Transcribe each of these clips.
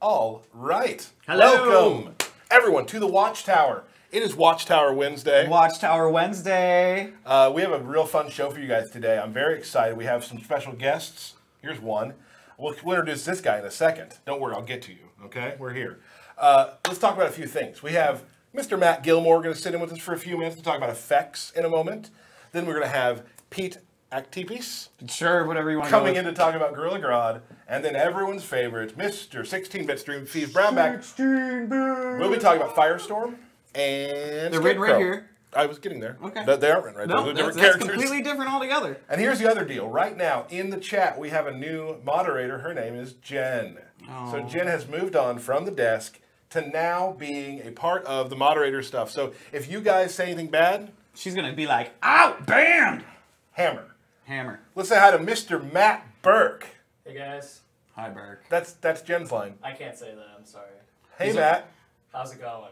All right. Hello. Welcome, everyone, to the Watchtower. It is Watchtower Wednesday. Watchtower Wednesday. We have a real fun show for you guys today. I'm very excited. We have some special guests. Here's one. We'll introduce this guy in a second. Don't worry, I'll get to you, okay? We're here. Let's talk about a few things. We have Mr. Matt Gilmore going to sit in with us for a few minutes to talk about effects in a moment. Then we're going to have Pete Actipis. Sure, whatever you want to Coming in to talk about Gorilla Grodd. And then everyone's favorite, Mr. 16-bit Stream, Steve Brownback. 16-bit. We'll be talking about Firestorm and They're written right here. I was getting there. Okay. They aren't written right there. No, They're different that's characters. completely different altogether. And here's the other deal. Right now, in the chat, we have a new moderator. Her name is Jen. Oh. So Jen has moved on from the desk to now being a part of the moderator stuff. So if you guys say anything bad, She's going to be like, out, banned. hammer. Hammer. Let's say hi to Mr. Matt Burke. Hey guys, Hi, Burke. That's Jen's line. I can't say that, I'm sorry. Hey, Matt. How's it going?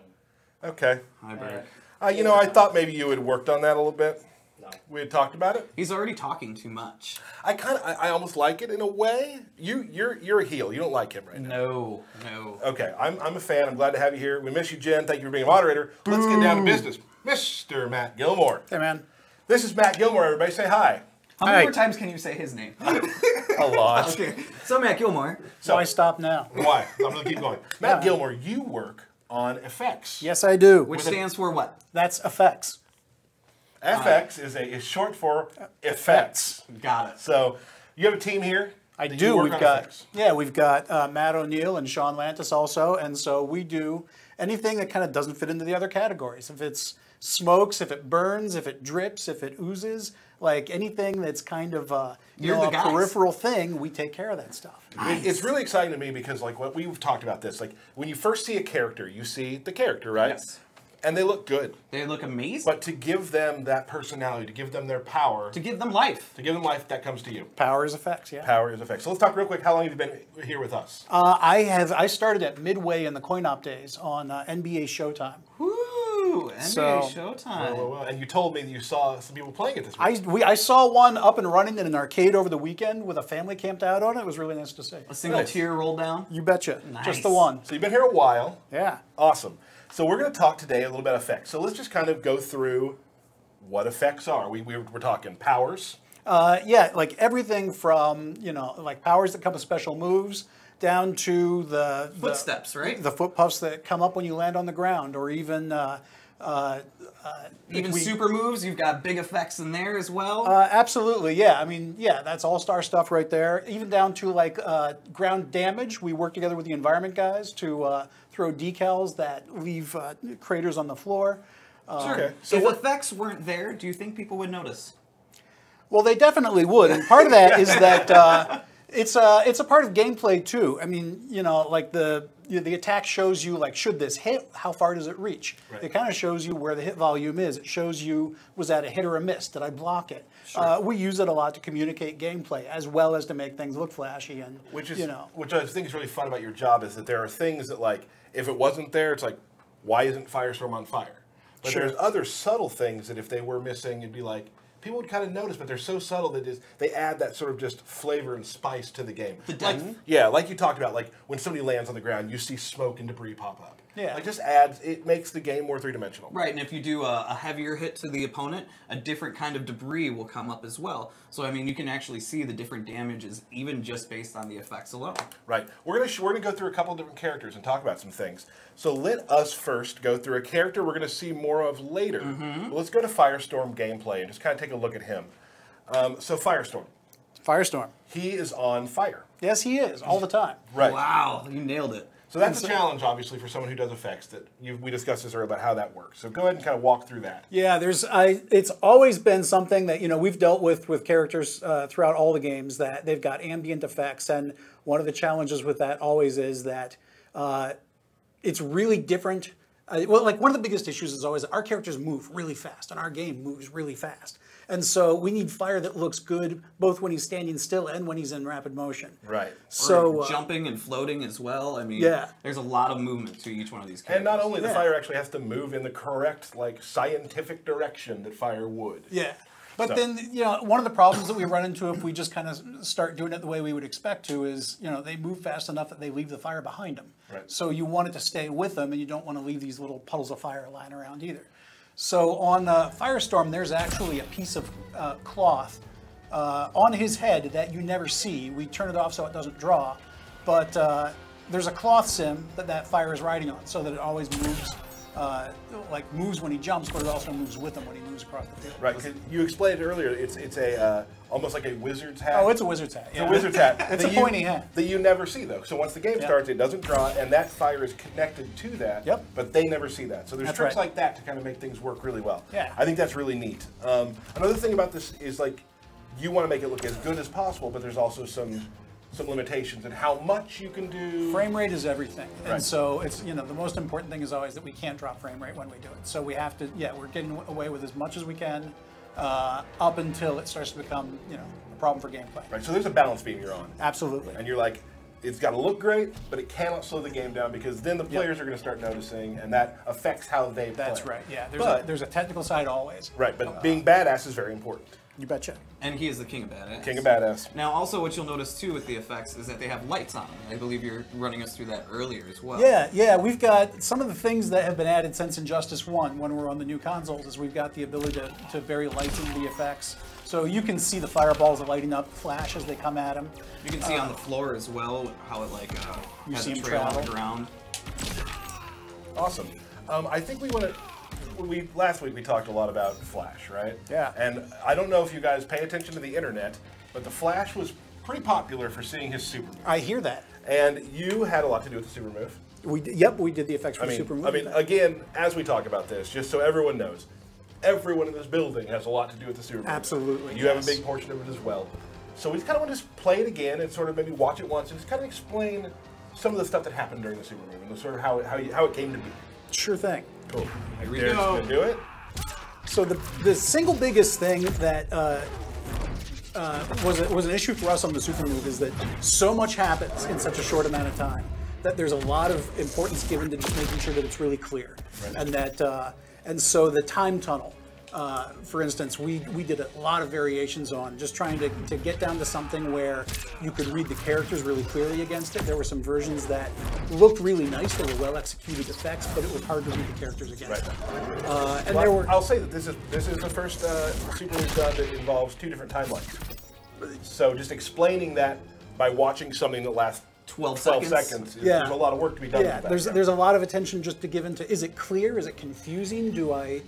Okay. Hi, Burke. You know, I thought maybe you had worked on that a little bit. No. We had talked about it. He's already talking too much. I almost like it in a way. You're a heel. You don't like him right now. No, no. Okay, I'm a fan. I'm glad to have you here. We miss you, Jen. Thank you for being a moderator. Let's get down to business. Mr. Matt Gilmore. Hey, man. This is Matt Gilmore, everybody. Say hi. How many more times can you say his name? A lot. Okay. So, Matt Gilmore. So I stop now. why? I'm going to keep going. Matt Gilmore, you work on effects. Yes, I do. Which stands for what? That's effects. FX is short for effects. Got it. So you have a team here. I that do. you work We've on got effects. we've got Matt O'Neill and Sean Lantis also, and so we do anything that kind of doesn't fit into the other categories. If it's smokes, if it burns, if it drips, if it oozes, like anything that's kind of You're the a guys. peripheral thing, we take care of that stuff. It's really exciting to me because, like, what we've talked about this, like, when you first see a character, you see the character, right? Yes. And they look good. They look amazing. But to give them that personality, to give them their power, To give them life. to give them life, that comes to you. Power is effects, yeah. Power is effects. So let's talk real quick. How long have you been here with us? I started at midway in the coin-op days on NBA Showtime. Woo! NBA So- Showtime. Well, and you told me that you saw some people playing it this week. I saw one up and running in an arcade over the weekend with a family camped out on it. It was really nice to see. A single Nice. tear rolled down. You betcha. Nice. Just the one. So you've been here a while. Yeah. Awesome. So we're going to talk today a little about effects. So let's just kind of go through what effects are. We're talking powers. Yeah, like everything from, like powers that come with special moves down to the Footsteps, right? The foot puffs that come up when you land on the ground, or even Even super moves, you've got big effects in there as well. absolutely, yeah. I mean, yeah, that's all-star stuff right there. Even down to like ground damage. We work together with the environment guys to throw decals that leave craters on the floor. Sure. Okay. So if effects weren't there, do you think people would notice? Well, they definitely would, and part of that is that it's a part of gameplay too. I mean, like the attack shows you, like, should this hit? How far does it reach? Right. It kind of shows you where the hit volume is. It shows you, was that a hit or a miss? Did I block it? Sure. We use it a lot to communicate gameplay as well as to make things look flashy and Which I think is really fun about your job is that there are things that, like, if it wasn't there, it's like, why isn't Firestorm on fire? But Sure. there's other subtle things that if they were missing, you'd be like, people would kind of notice, but they're so subtle that they add that sort of just flavor and spice to the game. The depth. Yeah, like you talked about, like when somebody lands on the ground, you see smoke and debris pop up. Yeah. Like just adds, it makes the game more three-dimensional. Right, and if you do a heavier hit to the opponent, a different kind of debris will come up as well. So I mean, you can actually see the different damages even just based on the effects alone. Right. We're gonna go through a couple of different characters and talk about some things. So let us first go through a character we're gonna see more of later. Well, let's go to Firestorm gameplay and just kind of take a look at him. So Firestorm, Firestorm. he is on fire. Yes, he is all the time. Right. Wow, you nailed it. So that's a challenge, obviously, for someone who does effects. We discussed this earlier about how that works. So go ahead and kind of walk through that. Yeah, it's always been something that we've dealt with characters throughout all the games, that they've got ambient effects, and one of the challenges with that always is that it's really different. Well, like one of the biggest issues is always that our characters move really fast, and our game moves really fast. And so we need fire that looks good both when he's standing still and when he's in rapid motion. Right. So Or jumping and floating as well. I mean, Yeah. there's a lot of movement to each one of these characters. And not only the Yeah. fire actually has to move in the correct, like, scientific direction that fire would. yeah. But So- then, one of the problems that we run into if we just kind of start doing it the way we would expect to is, they move fast enough that they leave the fire behind them. Right. So you want it to stay with them, and you don't want to leave these little puddles of fire lying around either. So on Firestorm, there's actually a piece of cloth on his head that you never see. We turn it off so it doesn't draw, but there's a cloth sim that fire is riding on, so that it always moves. Moves when he jumps, but it also moves with him when he moves across the field. Right, 'cause you explained earlier, it's a almost like a wizard's hat. Oh, it's a wizard's hat. It's a wizard's hat. It's that a pointy hat. that you never see though. So once the game starts, it doesn't draw, and that fire is connected to that. Yep. But they never see that. So there's That's tricks right. like that to kind of make things work really well. Yeah. I think that's really neat. Another thing about this is you want to make it look as good as possible, but there's also some limitations in how much you can do. Frame rate is everything, and Right. so it's the most important thing is always that we can't drop frame rate when we do it. So we have to, we're getting away with as much as we can up until it starts to become a problem for gameplay. Right. So there's a balance beam you're on, Absolutely. and you're like, it's got to look great, but it cannot slow the game down because then the players are going to start noticing, and that affects how they play. That's right. Yeah. But- There's a technical side always. Right, but being badass is very important. You betcha. And he is the king of badass. King of badass. Now, also, what you'll notice too with the effects is that they have lights on them. I believe you're running us through that earlier as well. Yeah, we've got some of the things that have been added since Injustice 1 when we're on the new consoles is we've got the ability to vary lighting the effects. So you can see the fireballs lighting up, flash as they come at him. You can see on the floor as well how it You has see a him trail on travel. the ground. Awesome. I think we want to. Last week we talked a lot about Flash, right? Yeah. And I don't know if you guys pay attention to the internet, but the Flash was pretty popular for seeing his super move. I hear that. And you had a lot to do with the super move. We did the effects for Super Movie. Again, as we talk about this, just so everyone knows, everyone in this building has a lot to do with the super move. Absolutely, You have a yes. big portion of it as well. So we just kind of want to just play it again and sort of maybe watch it once and just kind of explain some of the stuff that happened during the super move and sort of how it came to be. Sure thing. Cool. Here we Darren's go. gonna do it. So the single biggest thing that was an issue for us on the Super Move is that so much happens in such a short amount of time that there's a lot of importance given to just making sure that it's really clear, and that and so the time tunnel. For instance, we did a lot of variations on just trying to get down to something where you could read the characters really clearly against it. There were some versions that looked really nice, they were well executed effects, but it was hard to read the characters against them. And there were I'll say that this is the first super we've done that involves two different timelines. So just explaining that by watching something that lasts 12 seconds Yeah. there's a lot of work to be done. yeah, with that. there's a lot of attention just to give into. Is it clear? Is it confusing? Do I,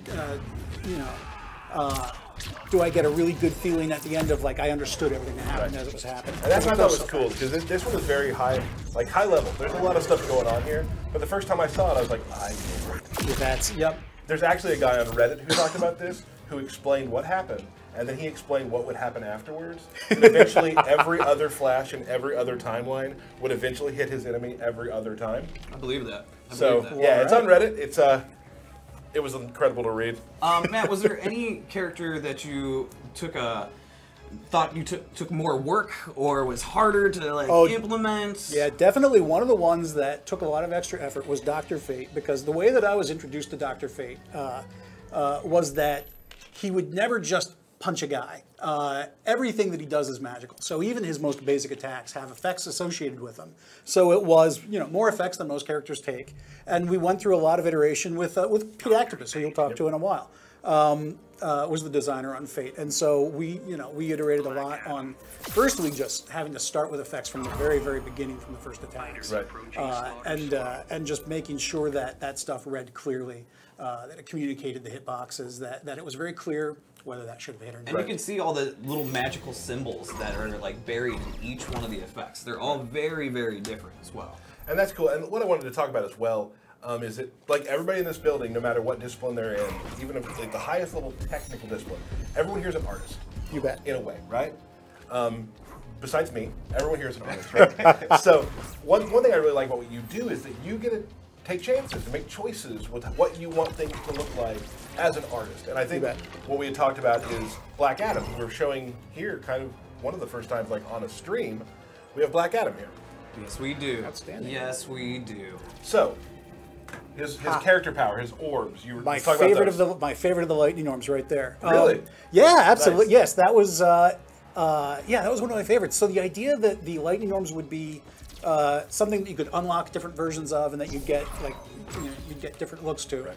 do I get a really good feeling at the end of I understood everything that happened as it was happening? And that's what I thought was cool because this one was very high level. There's a lot of stuff going on here, but the first time I saw it, I was like, I get it. That's yep. There's actually a guy on Reddit who talked about this, who explained what happened, and then he explained what would happen afterwards. And eventually, every other Flash and every other timeline would eventually hit his enemy every other time. I believe that. So yeah, it's on Reddit. It was incredible to read. Matt, was there any character that you thought you took more work or was harder to implement? Yeah, definitely one of the ones that took a lot of extra effort was Dr. Fate, because the way that I was introduced to Dr. Fate was that he would never just punch a guy. Everything that he does is magical. So even his most basic attacks have effects associated with them. So it was, more effects than most characters take. And we went through a lot of iteration with Pete Actopus, who you'll talk to in a while. Was the designer on Fate, and so we iterated a lot on firstly just having to start with effects from the very, very beginning, from the first attacks, Right. And just making sure that stuff read clearly, that it communicated the hitboxes, that it was very clear whether that should have hit or not. And you can see all the little magical symbols that are buried in each one of the effects. They're all very, very different as well. And that's cool. And what I wanted to talk about as well is that everybody in this building, no matter what discipline they're in, even if the highest level technical discipline, everyone here is an artist. You bet. In a way, right? Besides me, everyone here is an artist, right? So one thing I really like about what you do is that you get to take chances and make choices with what you want things to look like as an artist. And I think what we had talked about is Black Adam. We're showing here kind of one of the first times on a stream, we have Black Adam here. Yes, we do. Outstanding. Yes, we do. So, His character power, his orbs. You were My talking favorite about of the lightning orbs right there. Really? Yeah, absolutely. Nice. Yes, that was that was one of my favorites. So the idea that the lightning orbs would be something that you could unlock different versions of, and that you'd get you'd get different looks to.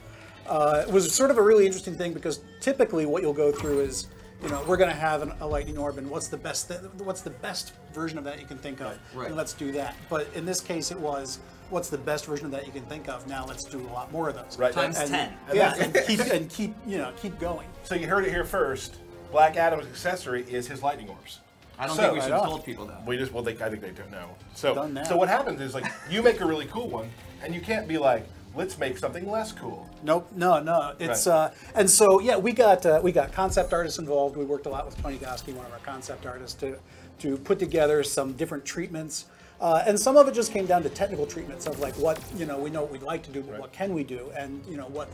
Was sort of a really interesting thing because typically what you'll go through is, we're going to have a lightning orb, and what's the best version of that you can think of? Right. And let's do that. But in this case, it was, what's the best version of that you can think of? Now let's do a lot more of those. Right. Times And- 10. Yeah, and keep going. So you heard it here first. Black Adam's accessory is his lightning orbs. I don't So- think we should have Right on. told people that. I think they don't know. So, Done now. so what happens is, like, you make a really cool one, and you can't be like, let's make something less cool. Nope, no. It's Right. and so yeah, we got concept artists involved. We worked a lot with Tony Goski, one of our concept artists, to put together some different treatments. And some of it just came down to technical treatments of like what, we know what we'd like to do, but Right. what can we do? And what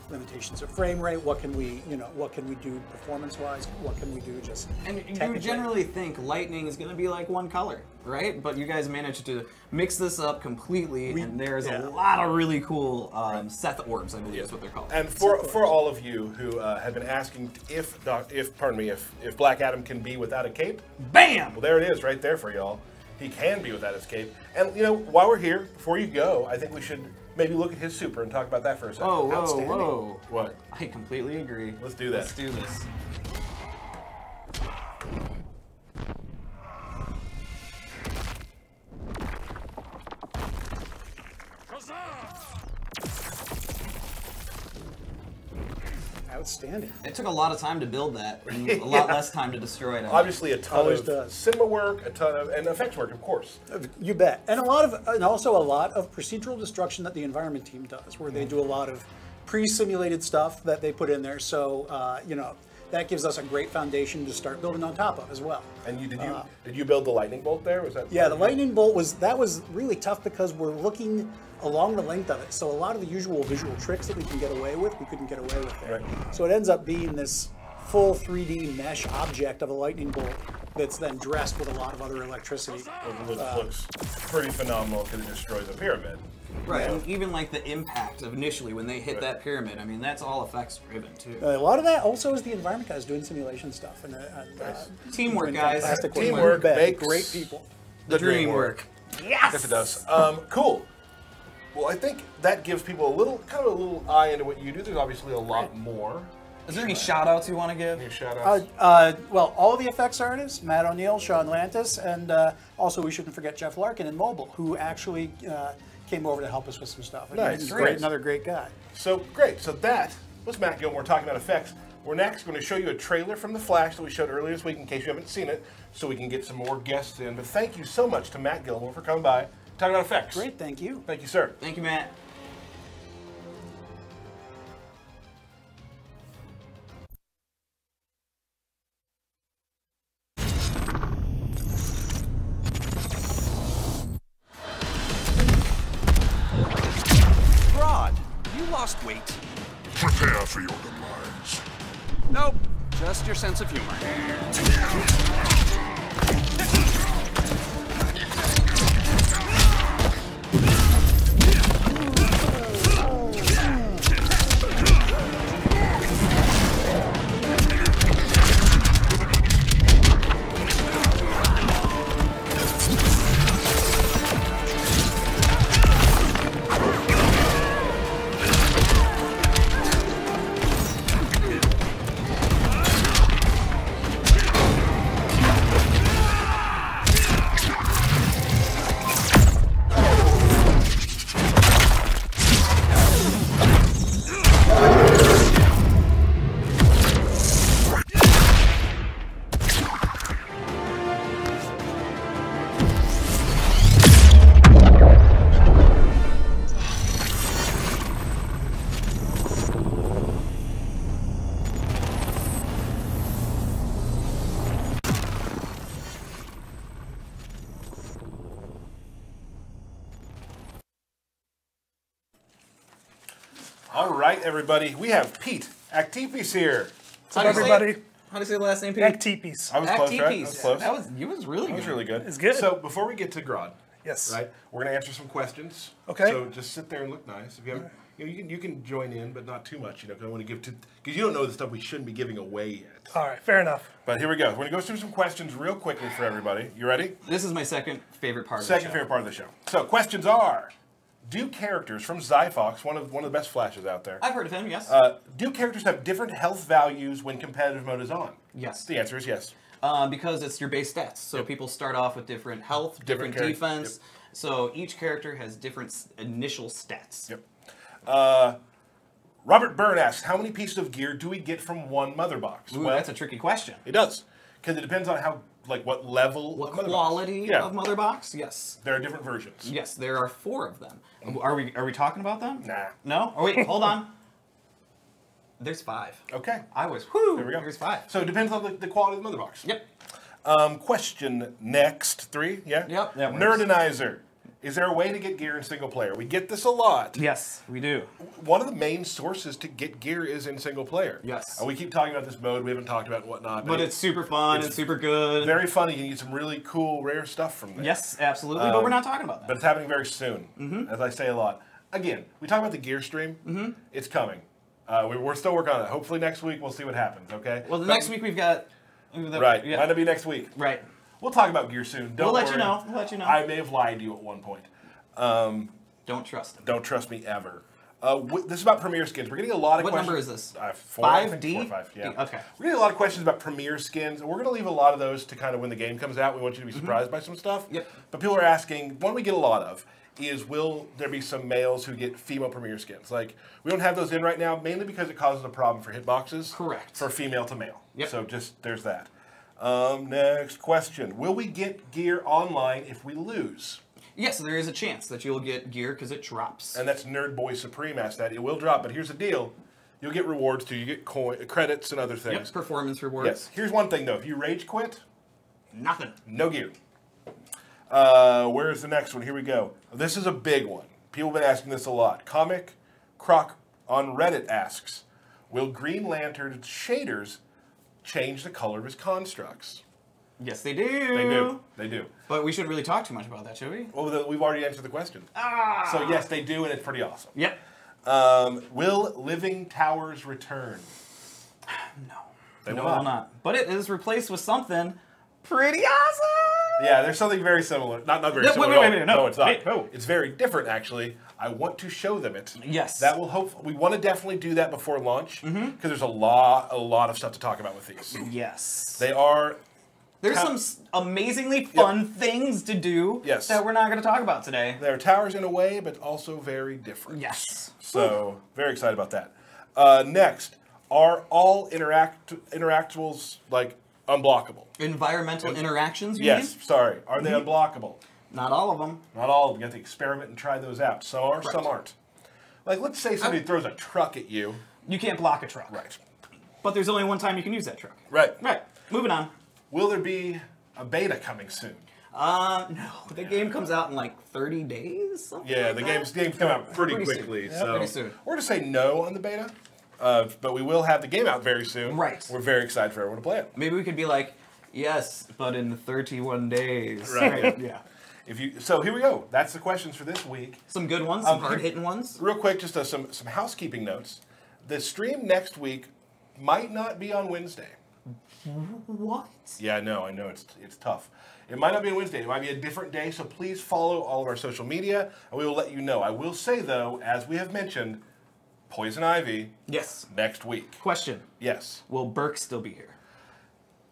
limitations of frame rate, what can we do performance-wise? What can we do just And you technically? generally think lightning is going to be like one color, right? But you guys managed to mix this up completely, and there's a lot of really cool Seth orbs, I believe is what they're called. And for all of you who have been asking if Black Adam can be without a cape, Bam! well, there it is right there for y'all. He can be without his cape. And, while we're here, before you go, I think we should maybe look at his super and talk about that for a second. Whoa, Outstanding. whoa. What? I completely agree. Let's do that. Let's do this. Outstanding. It took a lot of time to build that, and a lot less time to destroy it. Obviously, a ton Always of does. cinema work, and effects work, of course. You bet. And also a lot of procedural destruction that the environment team does, where they do a lot of pre-simulated stuff that they put in there. So, that gives us a great foundation to start building on top of as well. And did you build the lightning bolt there? Was that? Yeah, the lightning bolt was really tough because we're looking along the length of it. So a lot of the usual visual tricks that we can get away with, we couldn't get away with there. Right. So it ends up being this full 3D mesh object of a lightning bolt that's then dressed with a lot of other electricity. It looks pretty phenomenal because it destroys a pyramid. Right, and even like the impact of initially when they hit that pyramid, I mean, that's all effects driven too. A lot of that also is the environment guys doing simulation stuff. And Teamwork, doing guys. fantastic work. Teamwork You bet. makes Great people. The dream work. Yes, it does. Cool. Well, I think that gives people a little eye into what you do. There's obviously a lot more. Is there any shout outs you want to give? Any shout outs? Well, all of the effects artists, Matt O'Neill, Sean Lantis, and also we shouldn't forget Jeff Larkin in mobile, who actually came over to help us with some stuff. And Nice. he's Great. another great guy. So great. So that was Matt Gilmore talking about effects. We're next going to show you a trailer from The Flash that we showed earlier this week in case you haven't seen it, so we can get some more guests in. But thank you so much to Matt Gilmore for coming by, talking about effects. Great, thank you. Thank you, sir. Thank you, Matt. Grodd, you lost weight. Prepare for your demise. Nope, just your sense of humor. All right, everybody. We have Pete Actipis here. How do you say everybody. it? How do you say the last name, Pete? Actipis. I was close, right? I was Actipis. close. That was really That good. was really good. It's good. So before we get to Grodd, Yes. Right. We're going to answer some questions. Okay. So just sit there and look nice. If you have, you can join in, but not too much. Because I want to give because you don't know the stuff we shouldn't be giving away yet. All right, fair enough. But here we go. We're going to go through some questions real quickly for everybody. You ready? This is my second favorite part of Second the show. favorite part of the show. So questions are: do characters from Zyfox, one of the best flashes out there, I've heard of him, yes. do characters have different health values when competitive mode is on? Yes. The answer is yes. Because it's your base stats. So people start off with different health, different character- defense. So each character has different initial stats. Yep. Robert Byrne asks, how many pieces of gear do we get from one mother box? Ooh, that's a tricky question. It does. Because it depends on how, what level What of mother quality box. Yeah. of mother box? Yes. There are different versions. Yes, there are 4 of them. Are we talking about them? Nah. No? Oh wait, hold on. There's 5. Okay. I was whoo. There we go. There's 5. So it depends on the quality of the mother box. Yep. Question next. 3, yeah? Yep, that works. Nerdinizer. Is there a way to get gear in single player? We get this a lot. Yes, we do. One of the main sources to get gear is in single player. Yes. We keep talking about this mode. We haven't talked about it and whatnot. But it's super fun. It's super good. very funny. You can get some really cool, rare stuff from there. Yes, absolutely. But we're not talking about that. But it's happening very soon, as I say a lot. Again, we talk about the gear stream. It's coming. We're still working on it. Hopefully next week we'll see what happens, okay? Well, next week we've got... Right. Yeah. Might not be next week. Right. We'll talk about gear soon. Don't We'll let you worry. know. We'll let you know. I may have lied to you at one point. Don't trust him. Don't trust me ever. This is about Premier skins. We're getting a lot of What questions. number is this? 4, I think, 5D? 4 or 5, yeah. Okay. We're getting a lot of questions about Premier skins, and we're going to leave a lot of those to kind of when the game comes out. We want you to be surprised by some stuff. Yep. But people are asking, one we get a lot of is, will there be some males who get female Premier skins? Like, we don't have those in right now, mainly because it causes a problem for hitboxes. Correct. For female to male. Yep. So just, there's that. Next question. Will we get gear online if we lose? Yes, there is a chance that you'll get gear because it drops. And that's Nerd Boy Supreme asked that. It will drop, but here's the deal. You'll get rewards too. You get credits and other things. Yep, performance rewards. Yes. Here's one thing though. If you rage quit, Nothing. no gear. Where's the next one? Here we go. This is a big one. People have been asking this a lot. Comic Croc on Reddit asks, will Green Lantern's shaders change the color of his constructs? Yes, they do. They do. They do. But we shouldn't really talk too much about that, should we? Well, we've already answered the question. So yes, they do, and it's pretty awesome. Yep. Will Living Towers return? No. They No, will it will not. But it is replaced with something pretty awesome. Yeah, there's something very similar. Not very No, similar. wait, at all. wait, no. No, it's not. Wait, no. It's very different, actually. I want to show them it. Yes. That will hope. We want to definitely do that before launch because there's a lot of stuff to talk about with these. Yes. They are. There's some amazingly fun things to do Yes. that we're not going to talk about today. They're towers in a way, but also very different. Yes. So very excited about that. Next, are all interactables like unblockable? Environmental interactions, you Yes. mean? Sorry. Are they unblockable? Not all of them. Not all of them. You have to experiment and try those out. Some are, some aren't. Like, let's say somebody throws a truck at you. You can't block a truck. Right. But there's only one time you can use that truck. Right. Right. Moving on. Will there be a beta coming soon? No. The game comes out in like 30 days? Something Yeah, like the that? games come out pretty Pretty soon. quickly. Yeah, So pretty soon. we're going to say no on the beta, but we will have the game out very soon. Right. We're very excited for everyone to play it. Maybe we could be like, yes, but in 31 days. Right. Yeah. So here we go. That's the questions for this week. Some good ones, some hard-hitting ones. Real quick, just some housekeeping notes. The stream next week might not be on Wednesday. What? Yeah, I know it's tough. It might not be on Wednesday. It might be a different day, so please follow all of our social media, and we will let you know. I will say, though, as we have mentioned, Poison Ivy Yes. next week. Question. Yes. Will Burke still be here?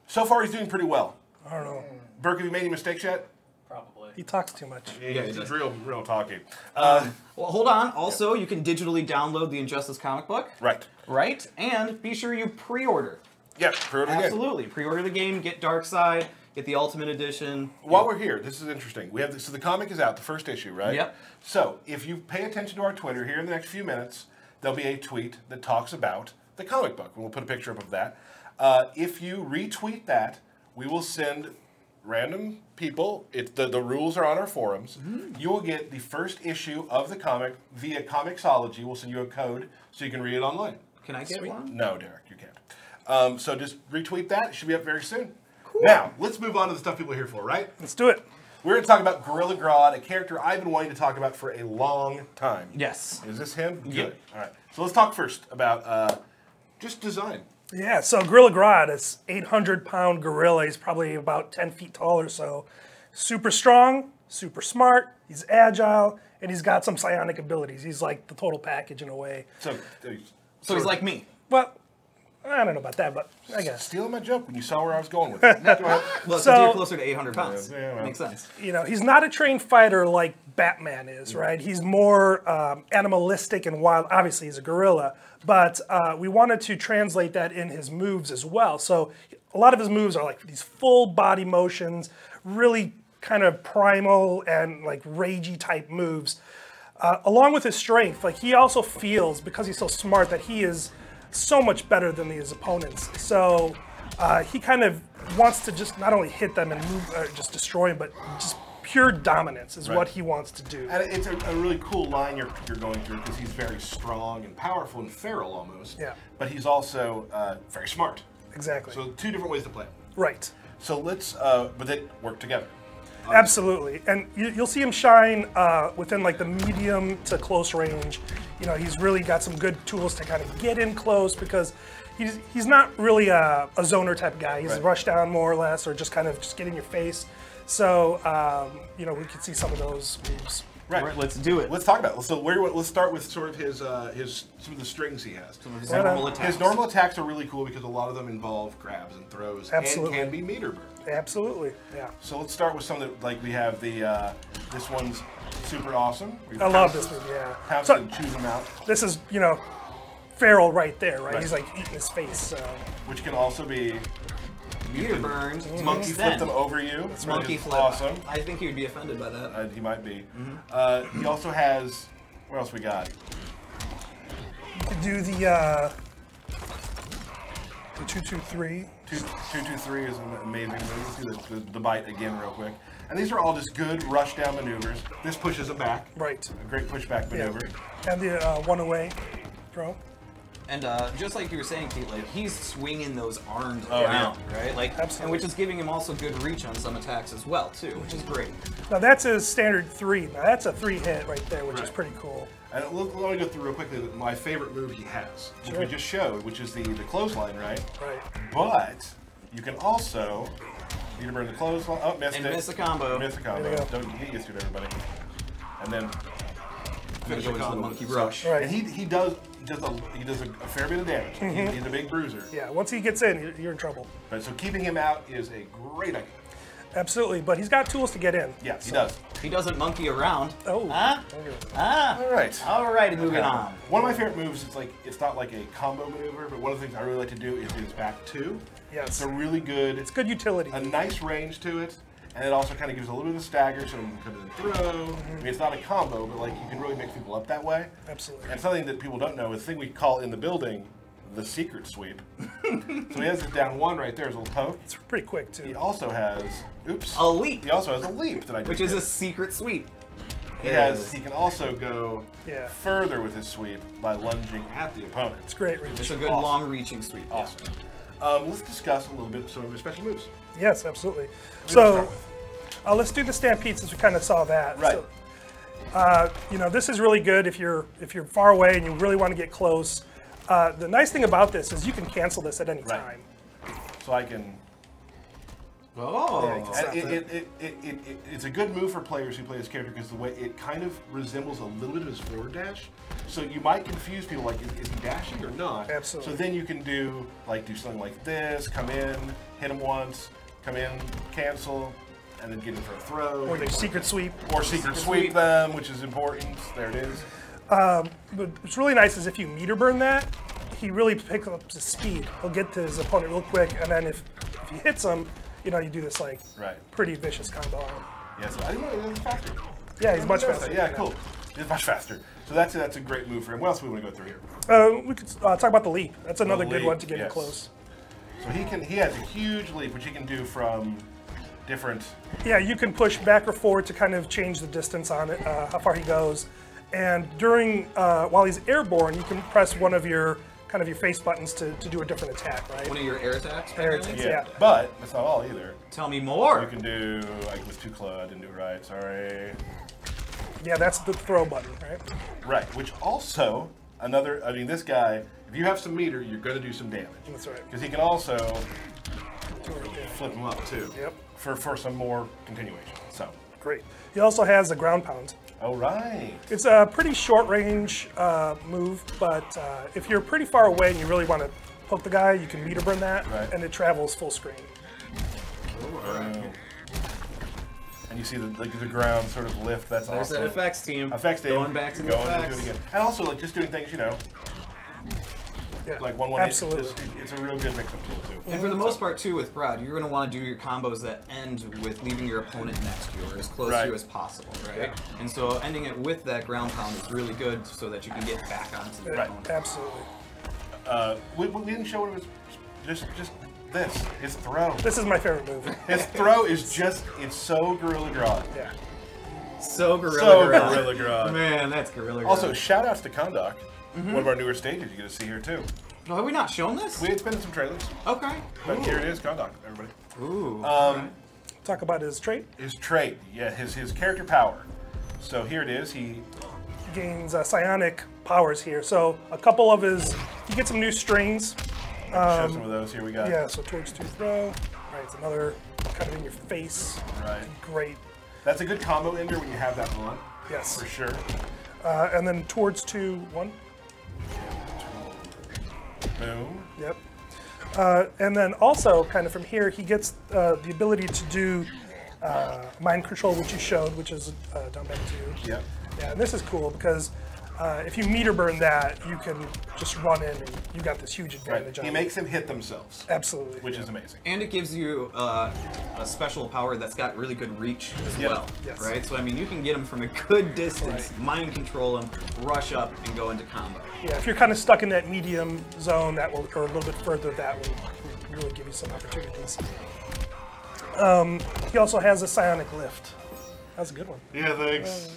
So far, he's doing pretty well. I don't know. Burke, have you made any mistakes yet? Probably. He talks too much. Yeah, he's real talky. Well, hold on. Also, you can digitally download the Injustice comic book. Right. Right? And be sure you pre-order. Yeah, pre-order the game. Absolutely. Pre-order the game, get Darkseid, get the Ultimate Edition. While we're here, this is interesting. We have so the comic is out, the first issue, right? Yep. So if you pay attention to our Twitter here in the next few minutes, there'll be a tweet that talks about the comic book. We'll put a picture up of that. If you retweet that, we will send random people. The rules are on our forums. You will get the first issue of the comic via Comixology. We'll send you a code so you can read it online. Can I get one? No, Derek, you can't. So just retweet that. It should be up very soon. Cool. Now, let's move on to the stuff people are here for, right? Let's do it. We're going to talk about Gorilla Grodd, a character I've been wanting to talk about for a long time. Yes. Is this him? Yeah. Good. All right. So let's talk first about just design. Yeah, so Gorilla Grodd is 800-pound gorilla. He's probably about 10 feet tall or so. Super strong, super smart, he's agile, and he's got some psionic abilities. He's like the total package in a way. So He's like me. Well, I don't know about that, but I guess. stealing my joke when you saw where I was going with it. Go ahead. Well, So- since you're closer to 800 pounds. Yeah, well. Makes sense. You know, he's not a trained fighter like Batman is, right? He's more animalistic and wild. Obviously, he's a gorilla, but we wanted to translate that in his moves as well. So a lot of his moves are like these full body motions, really kind of primal and like ragey type moves. Along with his strength, like he also feels, because he's so smart, that he is so much better than his opponents. So he kind of wants to just not only hit them and move, just destroy them, but just pure dominance is what he wants to do. And it's a really cool line you're going through because he's very strong and powerful and feral almost. Yeah. But he's also very smart. Exactly. So two different ways to play. Right. So let's, but they work together. Absolutely, and you'll see him shine within like the medium to close range. You know, he's really got some good tools to kind of get in close because he's not really a zoner type guy. He's Right. rush down more or less, or just kind of just get in your face. So you know, we can see some of those moves. Right. Right, let's do it. Let's talk about it. So let's start with sort of his some of the strings he has. Some of his Right on. normal attacks. His normal attacks are really cool because a lot of them involve grabs and throws Absolutely. and can be meter burn. Absolutely, yeah. So let's start with some that, like we have the this one's super awesome. I love this move. Yeah. Pounce So and choose them out, this is, you know, feral right there, right? Right. He's like eating his face. which can also be Meter burns. to monkey flip extend. them over you. Which Monkey is flip. awesome. I think he would be offended by that. He might be. Mm-hmm. He also has. What else we got? You could do the 2-2-3. 2-2-3 is an amazing move. Let's do the bite again real quick. And these are all just good rush down maneuvers. This pushes him back. Right. A great pushback maneuver. And the one away throw. And just like you were saying, Pete, like he's swinging those arms Oh, around, right? Like, Absolutely. and which is giving him also good reach on some attacks as well, too, which is great. Now that's his standard 3. Now that's a 3 hit right there, which is Right. pretty cool. And let me go through real quickly my favorite move he has, which Sure. we just showed, which is the clothesline, right? Right. But you can also meter burn the clothesline. Oh, missed And it. miss a combo. Miss a combo. There you go. Don't get used to it, everybody. And then Gonna finish go the into the combo monkey with it. rush. Right. And he does a fair bit of damage. He's a big bruiser. Yeah, once he gets in, you're in trouble. But so keeping him out is a great idea. Absolutely, but he's got tools to get in. Yeah, he does. He doesn't monkey around. Oh. Huh? Ah. All right. All right, moving Okay. on. One of my favorite moves is it's not like a combo maneuver, but one of the things I really like to do is his back two. Yes. It's a really good, It's good utility. a nice range to it, and it also kind of gives a little bit of a stagger, so you can come in and throw. I mean, it's not a combo, but like you can really mix people up that way. Absolutely. And something that people don't know is a thing we call in the building the secret sweep. So he has this down one right there, his little poke. It's pretty quick He too. also has, oops. A leap. He also has a leap that I just Which is did. a secret sweep. He can also go Yeah. further with his sweep by lunging at the opponent. It's great reach. It's a good Awesome. long-reaching sweep. yeah. Awesome. Let's discuss a little bit some of his special moves. Yes, absolutely. Who do you So wanna start with? let's do the stampede since we kind of saw that. Right. So, you know, this is really good if you're far away and you really want to get close. The nice thing about this is you can cancel this at any Right. time. So I can. Oh. And it's a good move for players who play this character because the way it kind of resembles a little bit of his forward dash. So you might confuse people like, is he dashing or not? Absolutely. So then you can do something like this, come in, hit him once, come in, cancel, and then get in for a throw. Or the secret sweep. Or secret sweep them, which is important. There it is. But what's really nice is if you meter burn that, he really picks up his speed. He'll get to his opponent real quick, and then if he hits him, you know, you do this like Right. pretty vicious combo on him. Yeah, so I didn't know he was faster. Yeah, he's much faster. Yeah, cool. He's much faster. So that's a great move for him. What else do we want to go through here? We could talk about the leap. That's another good leap, one to get in yes. close. So he has a huge leap, which he can do from different. Yeah, you can push back or forward to kind of change the distance on it, how far he goes. And during while he's airborne, you can press one of your kind of your face buttons to do a different attack, right? One of your air attacks? Air primarily? attacks. Yeah. But that's not all either. Tell me more. You can do, I was too close, I didn't do it right, sorry. Yeah, that's the throw button, right? Right, which also, another, I mean, this guy, if you have some meter, you're going to do some damage. That's right. Because he can also Yeah. flip him up too. Yep. For some more continuation, so. Great. He also has the ground pound. Oh, right. It's a pretty short range move, but if you're pretty far away and you really want to poke the guy, you can meter burn that, Right. and it travels full screen. And you see the ground sort of lift, that's There's awesome. that effects team. Effects team. Going back to the Going into effects. it again. And also, like, just doing things, you know, Yeah, like one absolutely. it's a real good mix-up tool, too. And for the most part, too, with Grodd, you're going to want to do your combos that end with leaving your opponent next to you or as close to you as possible, right? And so ending it with that ground pound is really good so that you can get back onto the Right. opponent. Absolutely. We didn't show what it was, just this, his throw. This is my favorite move. His throw is just, it's so Gorilla Grodd. Yeah. So Gorilla So Grodd. Gorilla Grodd. Man, that's Gorilla Grodd. Also, shout outs to Kondak, one of our newer stages you get to see here, too. Oh, have we not shown this? It's been in some trailers, Okay. but here it is, Kondak, everybody. Ooh. Talk about his trait. His trait, yeah, his character power. So here it is, he Gains psionic powers here. So a couple of his, you get some new strings. show some of those, here we got. Yeah, so towards two throw. Right, it's another kind of in your face. Right. Great. That's a good combo ender when you have that on. Yes. For sure. And then towards 2-1. Boom. Yep. And then also, kind of from here, he gets the ability to do mind control, which you showed, which is down back to you. Yep. Yeah, and this is cool because if you meter burn that, you can just run in and you got this huge advantage on He it. makes them hit themselves, Absolutely. which is amazing. And it gives you a special power that's got really good reach as Yep. well, Yes. right? So I mean, you can get him from a good distance, mind control him, rush up, and go into combo. Yeah, if you're kind of stuck in that medium zone, that will, or a little bit further, that will really give you some opportunities. He also has a Psionic Lift. That's a good one. Yeah, thanks.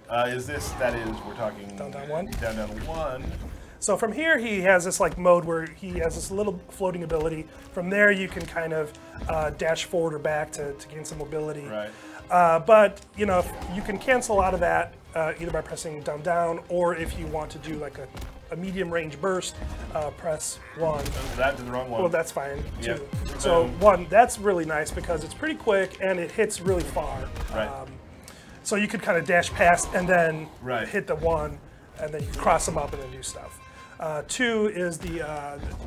We're talking... Down, down, one? Down, one. So from here, he has this like mode where he has this little floating ability. From there, you can kind of dash forward or back to gain some mobility. Right. But you know, you can cancel out of that either by pressing down, down, or if you want to do like a medium range burst, press 1. That did the wrong one. Well, that's fine too. Yep. So Boom. 1, that's really nice because it's pretty quick and it hits really far. Right. So you could kind of dash past and then Right. hit the 1, and then you cross them up and then do stuff. 2 is the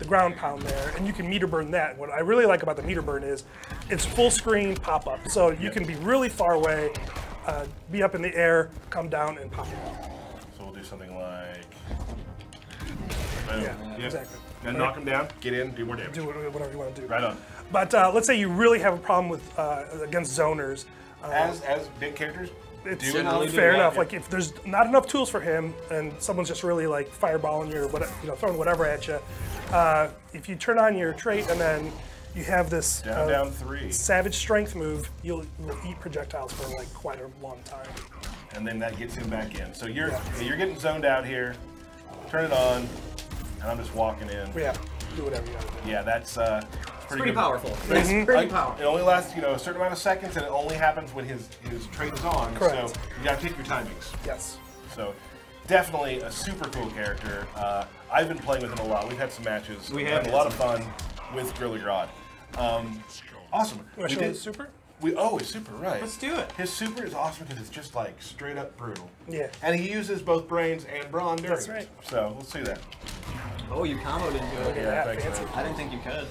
ground pound there, and you can meter burn that. What I really like about the meter burn is it's full screen pop up, so you can be really far away, be up in the air, come down and pop it up. So we'll do something like... Boom. Yeah, exactly. And knock him down, get in, do more damage. Do whatever you want to do. Right on. But let's say you really have a problem with against zoners. As big characters, It's do generally enough. fair that, enough. yeah. Like if there's not enough tools for him, and someone's just really like fireballing you or whatever, throwing whatever at you, if you turn on your trait and then you have this Down 3. savage strength move, you'll eat projectiles for like quite a long time. And then that gets him back in. So you're getting zoned out here. Turn it on, and I'm just walking in. But yeah, do whatever you gotta do. Yeah, that's Pretty good. powerful. It's Pretty powerful. It only lasts, a certain amount of seconds, and it only happens when his trait is on. Correct. So you gotta pick your timings. Yes. So definitely a super cool character. I've been playing with him a lot. We've had some matches. We We've have had a lot of fun with Gorilla Grodd. Awesome. You want to show his super? His super, right. Let's do it. His super is awesome because it's just like straight up brutal. Yeah. And he uses both brains and brawn during That's it. right. So let's see that. Oh, you comboed into it. Look at Yeah, that, thanks, fancy. man. I didn't think you could.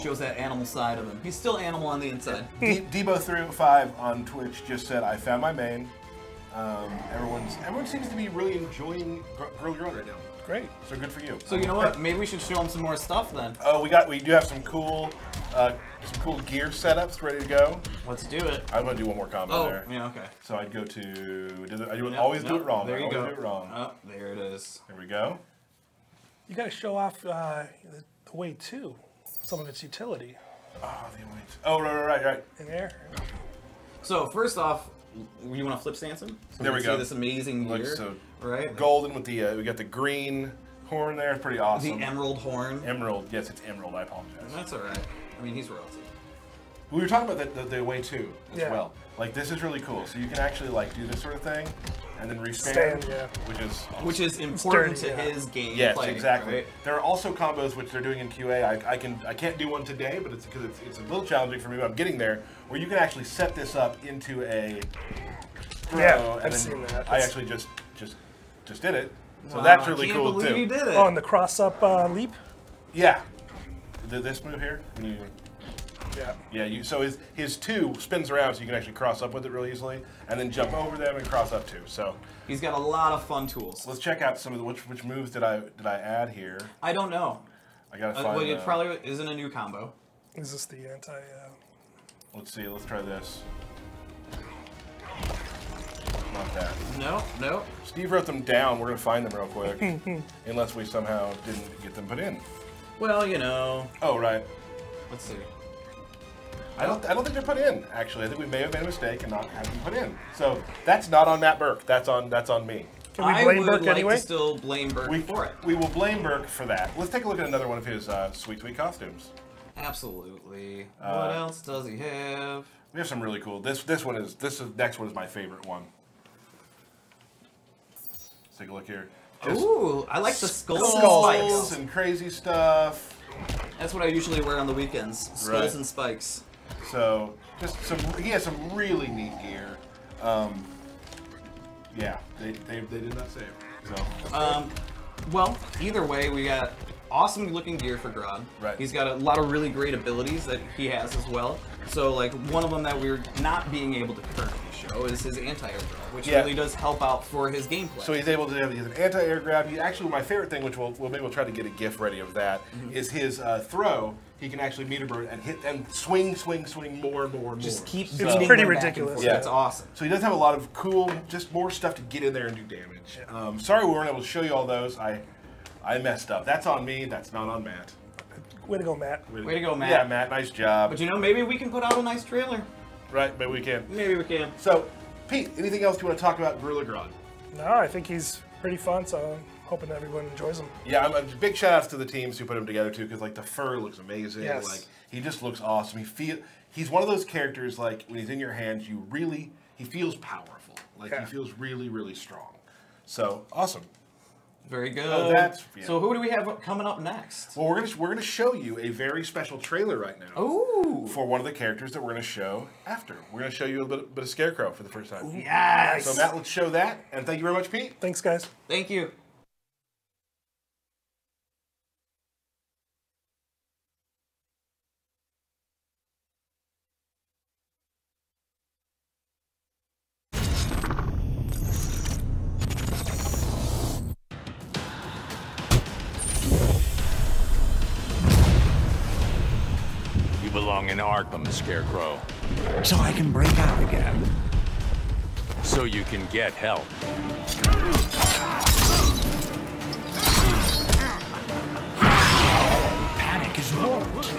Shows that animal side of him. He's still animal on the inside. Debo305 on Twitch just said, "I found my main." Everyone seems to be really enjoying Gorilla Grodd right now. Great. So good for you. So you know what? Maybe we should show him some more stuff then. Oh, we do have some cool gear setups ready to go. Let's do it. I'm gonna do one more combo Oh, there. yeah, okay. So I'd go to. I Nope, always do nope. it wrong. There I you always go. do it wrong. Oh, there it is. Here we go. You got to show off the way too, some of its utility. Oh, the wait. Oh, right. In there. So first off, you want to flip stance him? So There we can go. See this amazing Looks gear, so right? golden with the we got the green horn there. It's pretty awesome. The emerald horn. Emerald. Yes, it's emerald. I apologize. That's all right. I mean, he's royalty. We were talking about the way too as Yeah. well. Like this is really cool. So you can actually like do this sort of thing, and then restand, Stand, yeah. which is important sturdy, to yeah. his game. yes, play, exactly. Right? There are also combos which they're doing in QA. I can't do one today, but it's because it's a little challenging for me. But I'm getting there, where you can actually set this up into a throw, Yeah, and I've then seen that. I actually just did it. So Wow, that's really I can't cool believe too. you did it. Oh, and the cross-up leap? Yeah, this move here. When you, Yeah. yeah, so his 2 spins around, so you can actually cross up with it really easily, and then jump over them and cross up too. So He's got a lot of fun tools. let's check out some of the which moves did I add here. I don't know. I gotta find. Well, it probably isn't a new combo. Is this the anti... Let's see. Let's try this. Not that. No. Steve wrote them down. We're gonna find them real quick, unless we somehow didn't get them put in. Well, you know. Oh right. Let's see. I don't think they're put in. Actually, I think we may have made a mistake and not have them put in. So that's not on Matt Burke. That's on me. Can we I blame would Burke like anyway? to still blame Burke for it. We will blame Burke for that. Let's take a look at another one of his sweet costumes. Absolutely. What else does he have? We have some really cool. This next one is my favorite one. Let's take a look here. Just Ooh, I like the skull skulls spikes. and crazy stuff. That's what I usually wear on the weekends. Skulls Right. and spikes. So just he has some really neat gear. Yeah, they did not save. So Well, either way, we got awesome looking gear for Grodd. Right. He's got a lot of really great abilities that he has as well. So, like, one of them that we're not being able to currently show is his anti-air grab, which Yeah. really does help out for his gameplay. So he's able to have an anti-air grab. Actually, my favorite thing, which maybe we'll try to get a GIF ready of that, is his throw. He can actually meter burn and hit and swing more and more. Just keep So- beating pretty them back and ridiculous. forth. Yeah. That's awesome. So he does have a lot of cool, just more stuff to get in there and do damage. Sorry we weren't able to show you all those. I messed up. That's on me. That's not on Matt. Way to go, Matt. Way to go, Matt. Yeah, Matt. Nice job. But you know, maybe we can put out a nice trailer. Right, but we can. Maybe we can. So, Pete, anything else you want to talk about Gorilla Grodd? No, I think he's pretty fun, so I'm hoping everyone enjoys him. Yeah, I'm a big shout outs to the teams who put him together too, because like the fur looks amazing. Yes. Like he just looks awesome. He's one of those characters like when he's in your hands, he feels powerful. Like Yeah. he feels really, really strong. So awesome. Very good. Oh, yeah. So who do we have coming up next? Well, we're gonna show you a very special trailer right now. Ooh. For one of the characters that we're gonna show after. We're gonna show you a bit of Scarecrow for the first time. Yes. So Matt, let's show that, and thank you very much, Pete. Thanks, guys. Thank you. You belong in Arkham, Scarecrow. So I can break out again. So you can get help. Panic is warped.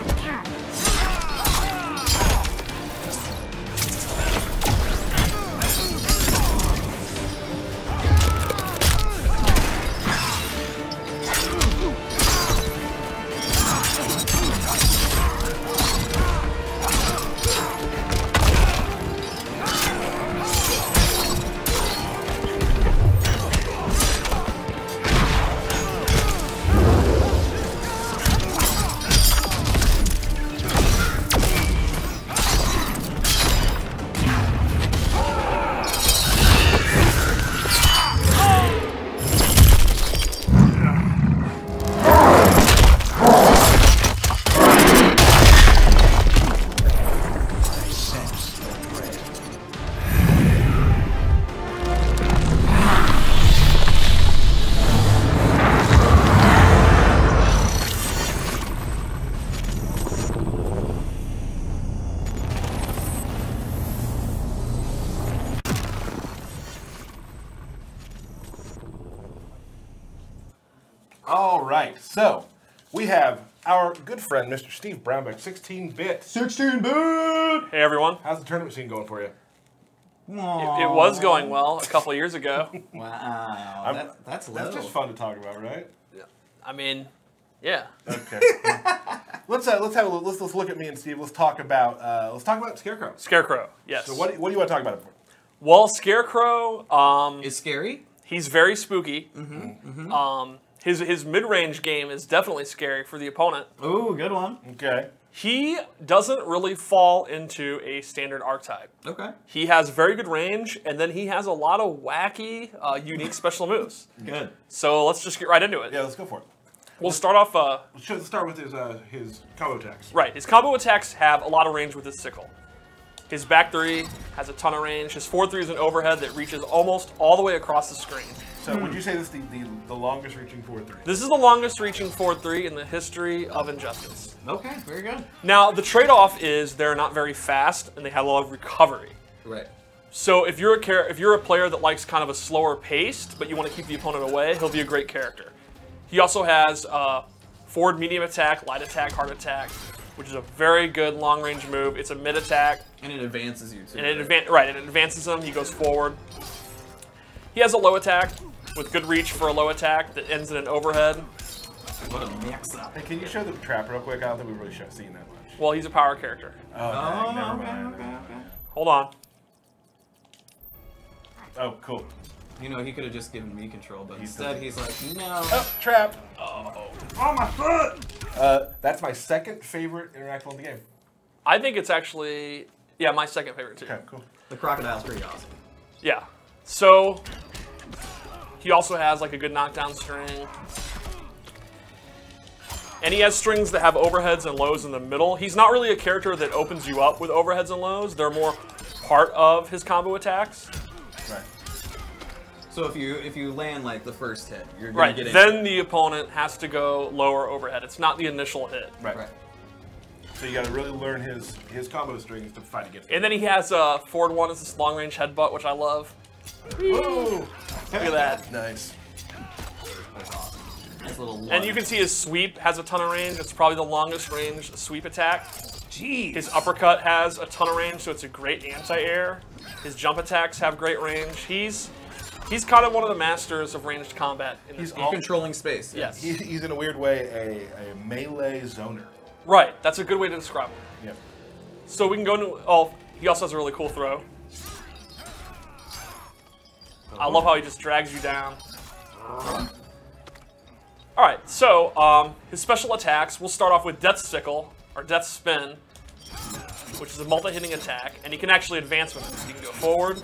All right, so we have our good friend, Mr. Steve Brownback, 16-bit. 16-bit! Hey everyone. How's the tournament scene going for you? It was going well a couple of years ago. Wow, that's low. That's just fun to talk about, right? I mean, yeah. Okay. let's look at me and Steve. Let's talk about Scarecrow. Scarecrow, yes. So what do you want to talk about it for? Well, Scarecrow, Is scary? he's very spooky. His mid-range game is definitely scary for the opponent. Ooh, good one. Okay. He doesn't really fall into a standard archetype. Okay. He has very good range, and then he has a lot of wacky, unique special moves. Good. So let's just get right into it. Yeah, let's go for it. We'll start off. Let's start with his combo attacks. Right, his combo attacks have a lot of range with his sickle. His back three has a ton of range. His forward three is an overhead that reaches almost all the way across the screen. So would you say this is the longest reaching forward three? This is the longest reaching forward three in the history of Injustice. Okay, very good. Now, the trade-off is they're not very fast and they have a lot of recovery. Right. So if you're a player that likes kind of a slower paced, but you want to keep the opponent away, he'll be a great character. He also has forward medium attack, light attack, hard attack, which is a very good long-range move. It's a mid attack. And it advances you too. And it advances him. He goes forward. He has a low attack with good reach for a low attack that ends in an overhead. What a mix-up. Hey, can you show the trap real quick? I don't think we've really seen that much. Well, he's a power character. Oh, dang, never mind. Okay. Hold on. Oh, cool. You know, he could have just given me control, but instead he's like, no. Oh, trap. Oh, my foot. That's my second favorite interactable in the game. I think it's actually, yeah, my second favorite too. Okay, cool. The crocodile's pretty awesome. Yeah. So he also has like a good knockdown string. And he has strings that have overheads and lows in the middle. He's not really a character that opens you up with overheads and lows. They're more part of his combo attacks. Right. So if you land like the first hit, you're gonna Right. get Then the opponent has to go lower overhead. It's not the initial hit. Right. Right. So you got to really learn his combo strings to fight against him. And then he has a forward one is this long range headbutt, which I love. Whoa! Look at that. Nice. Nice little And you can see his sweep has a ton of range. It's probably the longest range sweep attack. Jeez. His uppercut has a ton of range, so it's a great anti-air. His jump attacks have great range. He's kind of one of the masters of ranged combat in this game. controlling space. Yes. He's in a weird way a melee zoner. Right, that's a good way to describe him. Yep. So we can go into, oh, he also has a really cool throw. I love how he just drags you down. All right, so his special attacks, we'll start off with Death Sickle, or Death Spin, which is a multi-hitting attack, and he can actually advance with it. So he can go forward,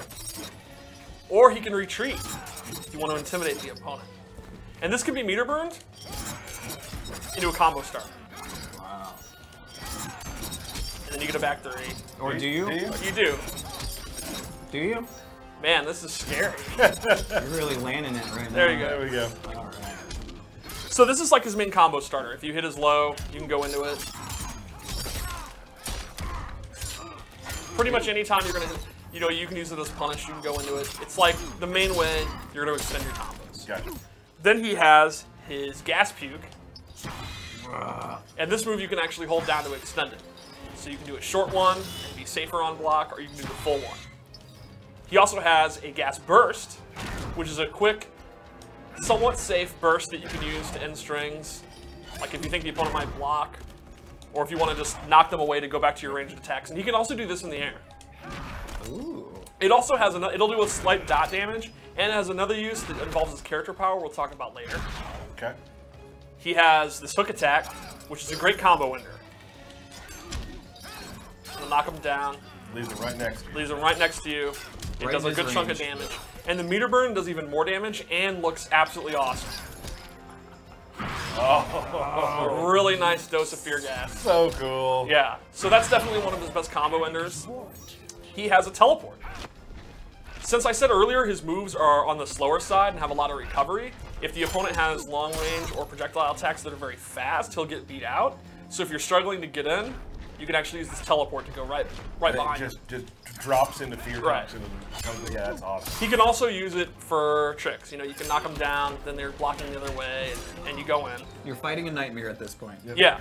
or he can retreat if you want to intimidate the opponent. And this can be meter burned into a combo start. Wow. And then you get a back three. Or do you? You do. Do you? Man, this is scary. You're really landing it right now. There you go. There we go. All right. So this is like his main combo starter. If you hit his low, you can go into it. Pretty much anytime you're gonna hit, you can use it as punish, you can go into it. It's like the main way you're gonna extend your combos. Gotcha. Then he has his Gas Puke. And this move you can actually hold down to extend it. So you can do a short one and be safer on block, or you can do the full one. He also has a Gas Burst, which is a quick, somewhat safe burst that you can use to end strings. Like if you think the opponent might block, or if you want to just knock them away to go back to your ranged attacks. And he can also do this in the air. Ooh. It also has it'll do a slight dot damage, and it has another use that involves his character power we'll talk about later. Okay. He has this hook attack, which is a great combo ender. It'll knock him down. Leaves him right next to you. Leaves him right next to you. It Right does in a his good chunk of range. damage. And the meter burn does even more damage and looks absolutely awesome. Oh, A really nice dose of fear gas. so cool. Yeah, so that's definitely one of his best combo enders. He has a teleport. Since I said earlier his moves are on the slower side and have a lot of recovery, if the opponent has long range or projectile attacks that are very fast, he'll get beat out. So if you're struggling to get in, you can actually use this teleport to go right And behind it him. just drops into fear Right. toxin and comes, yeah, that's awesome. He can also use it for tricks. You know, you can knock them down, then they're blocking the other way, and you go in. You're fighting a nightmare at this point. Yeah,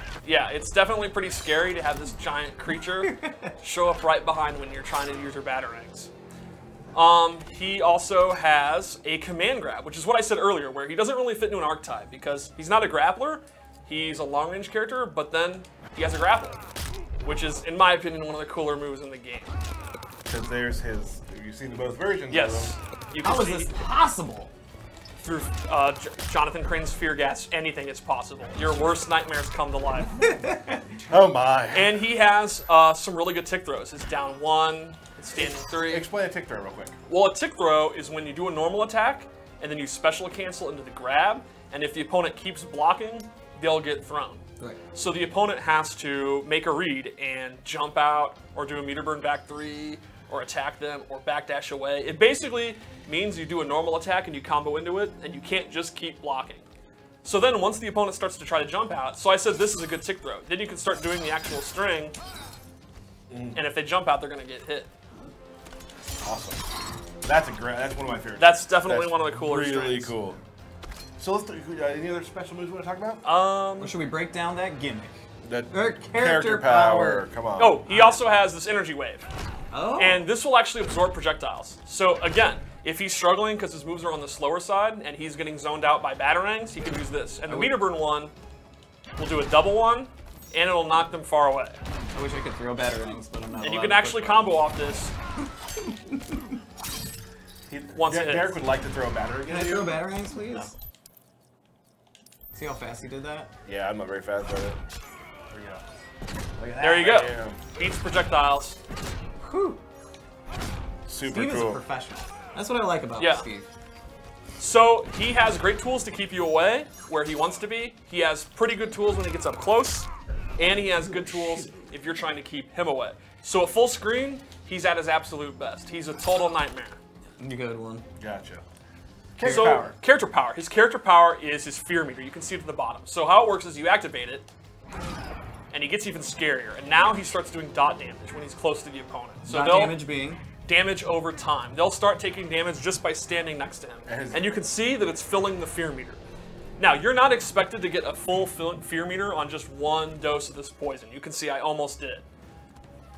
it's definitely pretty scary to have this giant creature show up right behind when you're trying to use your batarangs. He also has a command grab, which is what I said earlier, where he doesn't really fit into an archetype because he's not a grappler, he's a long-range character, but then he has a grapple, which is, in my opinion, one of the cooler moves in the game. Because there's his, have you seen both versions Yes. of them? You can How is see this possible? through Jonathan Crane's Fear Gas, anything is possible. Your worst nightmares come to life. Oh my. And he has some really good tick throws. It's down 1, it's standing 3. Explain a tick throw real quick. Well, a tick throw is when you do a normal attack, and then you special cancel into the grab, and if the opponent keeps blocking, they'll get thrown. Right. So the opponent has to make a read and jump out, or do a meter burn back 3, or attack them, or backdash away. It basically means you do a normal attack and you combo into it, and you can't just keep blocking. So then once the opponent starts to try to jump out, so I said this is a good tick throw. Then you can start doing the actual string, and if they jump out, they're gonna get hit. Awesome. That's one of my favorites. That's definitely one of the cooler really strings. cool. So let's any other special moves we want to talk about? Or should we break down that gimmick? The Or character power. Come on. Oh, he also has this energy wave. Oh. And this will actually absorb projectiles. So again, if he's struggling because his moves are on the slower side and he's getting zoned out by batarangs, he can use this. And the meter burn one will do a double one, and it'll knock them far away. I wish I could throw batarangs, but I'm not. And you allowed can to actually push combo off this once it hits. Derek would like to throw a battery. Can I throw batarangs, please? No. See how fast he did that? Yeah, I'm not very fast at it. There we go. Look at that. There you go. Damn. Beats projectiles. Whew. Super Steve is a cool. professional. That's what I like about Yeah. Steve. So he has great tools to keep you away where he wants to be. He has pretty good tools when he gets up close, and he has good tools if you're trying to keep him away. So at full screen, he's at his absolute best. He's a total nightmare. Good one. Gotcha. Character power. His character power is his fear meter. You can see it at the bottom. So how it works is you activate it, and he gets even scarier. And now he starts doing dot damage when he's close to the opponent. So Dot they'll damage being? damage over time. They'll start taking damage just by standing next to him. And you can see that it's filling the fear meter. Now, you're not expected to get a full fear meter on just one dose of this poison. You can see I almost did.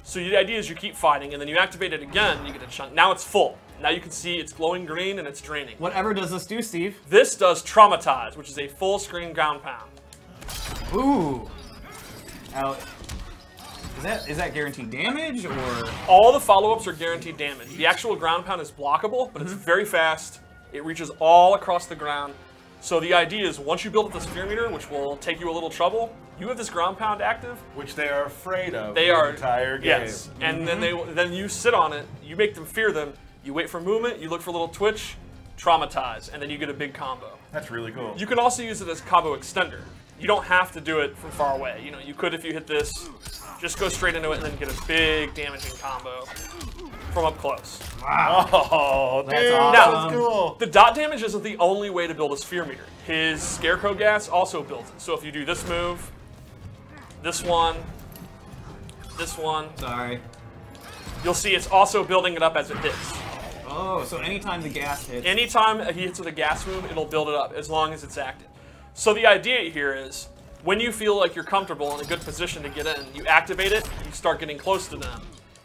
So the idea is you keep fighting, and then you activate it again, and you get a chunk. Now it's full. Now you can see it's glowing green, and it's draining. Whatever does this do, Steve? This does Traumatize, which is a full screen ground pound. Ooh. Now, is that guaranteed damage, or? All the follow-ups are guaranteed damage. The actual ground pound is blockable, but it's very fast. It reaches all across the ground. So the idea is once you build up this fear meter, which will take you a little trouble, you have this ground pound active. Which they are afraid of They the are entire game. Yes, and then you sit on it. You make them fear them. You wait for movement. You look for a little twitch, traumatize, and then you get a big combo. That's really cool. You can also use it as combo extender. You don't have to do it from far away. You know, you could if you hit this, just go straight into it and then get a big damaging combo from up close. Wow. Oh, That's dude, awesome. that's cool. The dot damage isn't the only way to build a sphere meter. His Scarecrow gas also builds it. So if you do this move, this one, Sorry. you'll see it's also building it up as it hits. Oh, so anytime the gas hits. Anytime he hits with a gas move, it'll build it up as long as it's active. So the idea here is when you feel like you're comfortable in a good position to get in, you activate it, you start getting close to them.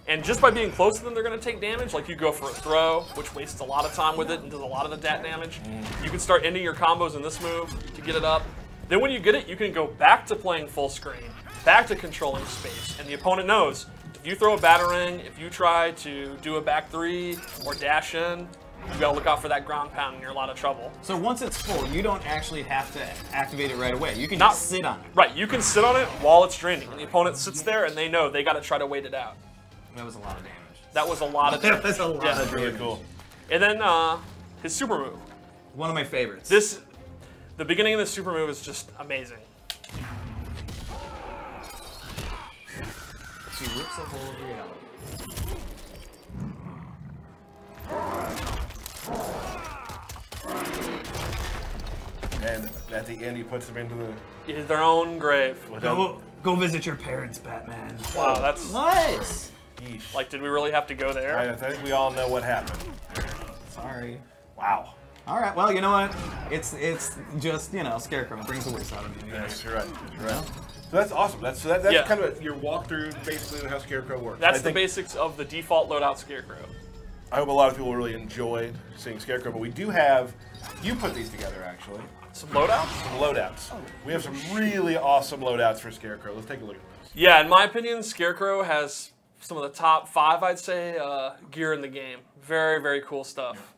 And just by being close to them, they're going to take damage. Like you go for a throw, which wastes a lot of time with it and does a lot of the DAT damage. You can start ending your combos in this move to get it up. Then when you get it, you can go back to playing full screen, back to controlling space. And the opponent knows, if you throw a batarang, if you try to do a back 3 or dash in, you gotta look out for that ground pound and you're in a lot of trouble. So once it's full, you don't actually have to activate it right away. You can just sit on it. Right, you can sit on it while it's draining. And the opponent sits there and they know they gotta try to wait it out. That was a lot of damage. That was a lot of damage. That's a lot of Really damage. cool. And then his super move. One of my favorites. The beginning of this super move is just amazing. She rips a hole of reality. And at the end, he puts them into the. It is their own grave. Without, Go visit your parents, Batman. Wow, that's Nice. Yeesh. like, did we really have to go there? I think we all know what happened. Sorry. Wow. All right. Well, you know what? It's just Scarecrow brings the waste out of me. Yes, you're right. You're right. So that's awesome. That's Yeah. kind of your walkthrough, basically, how Scarecrow works. That's I the think, basics of the default loadout Scarecrow. I hope a lot of people really enjoyed seeing Scarecrow, but we do have. You put these together, actually. Some loadouts? Some loadouts. We have some really awesome loadouts for Scarecrow. Let's take a look at this. Yeah, in my opinion, Scarecrow has some of the top 5, I'd say, gear in the game. Very, very cool stuff.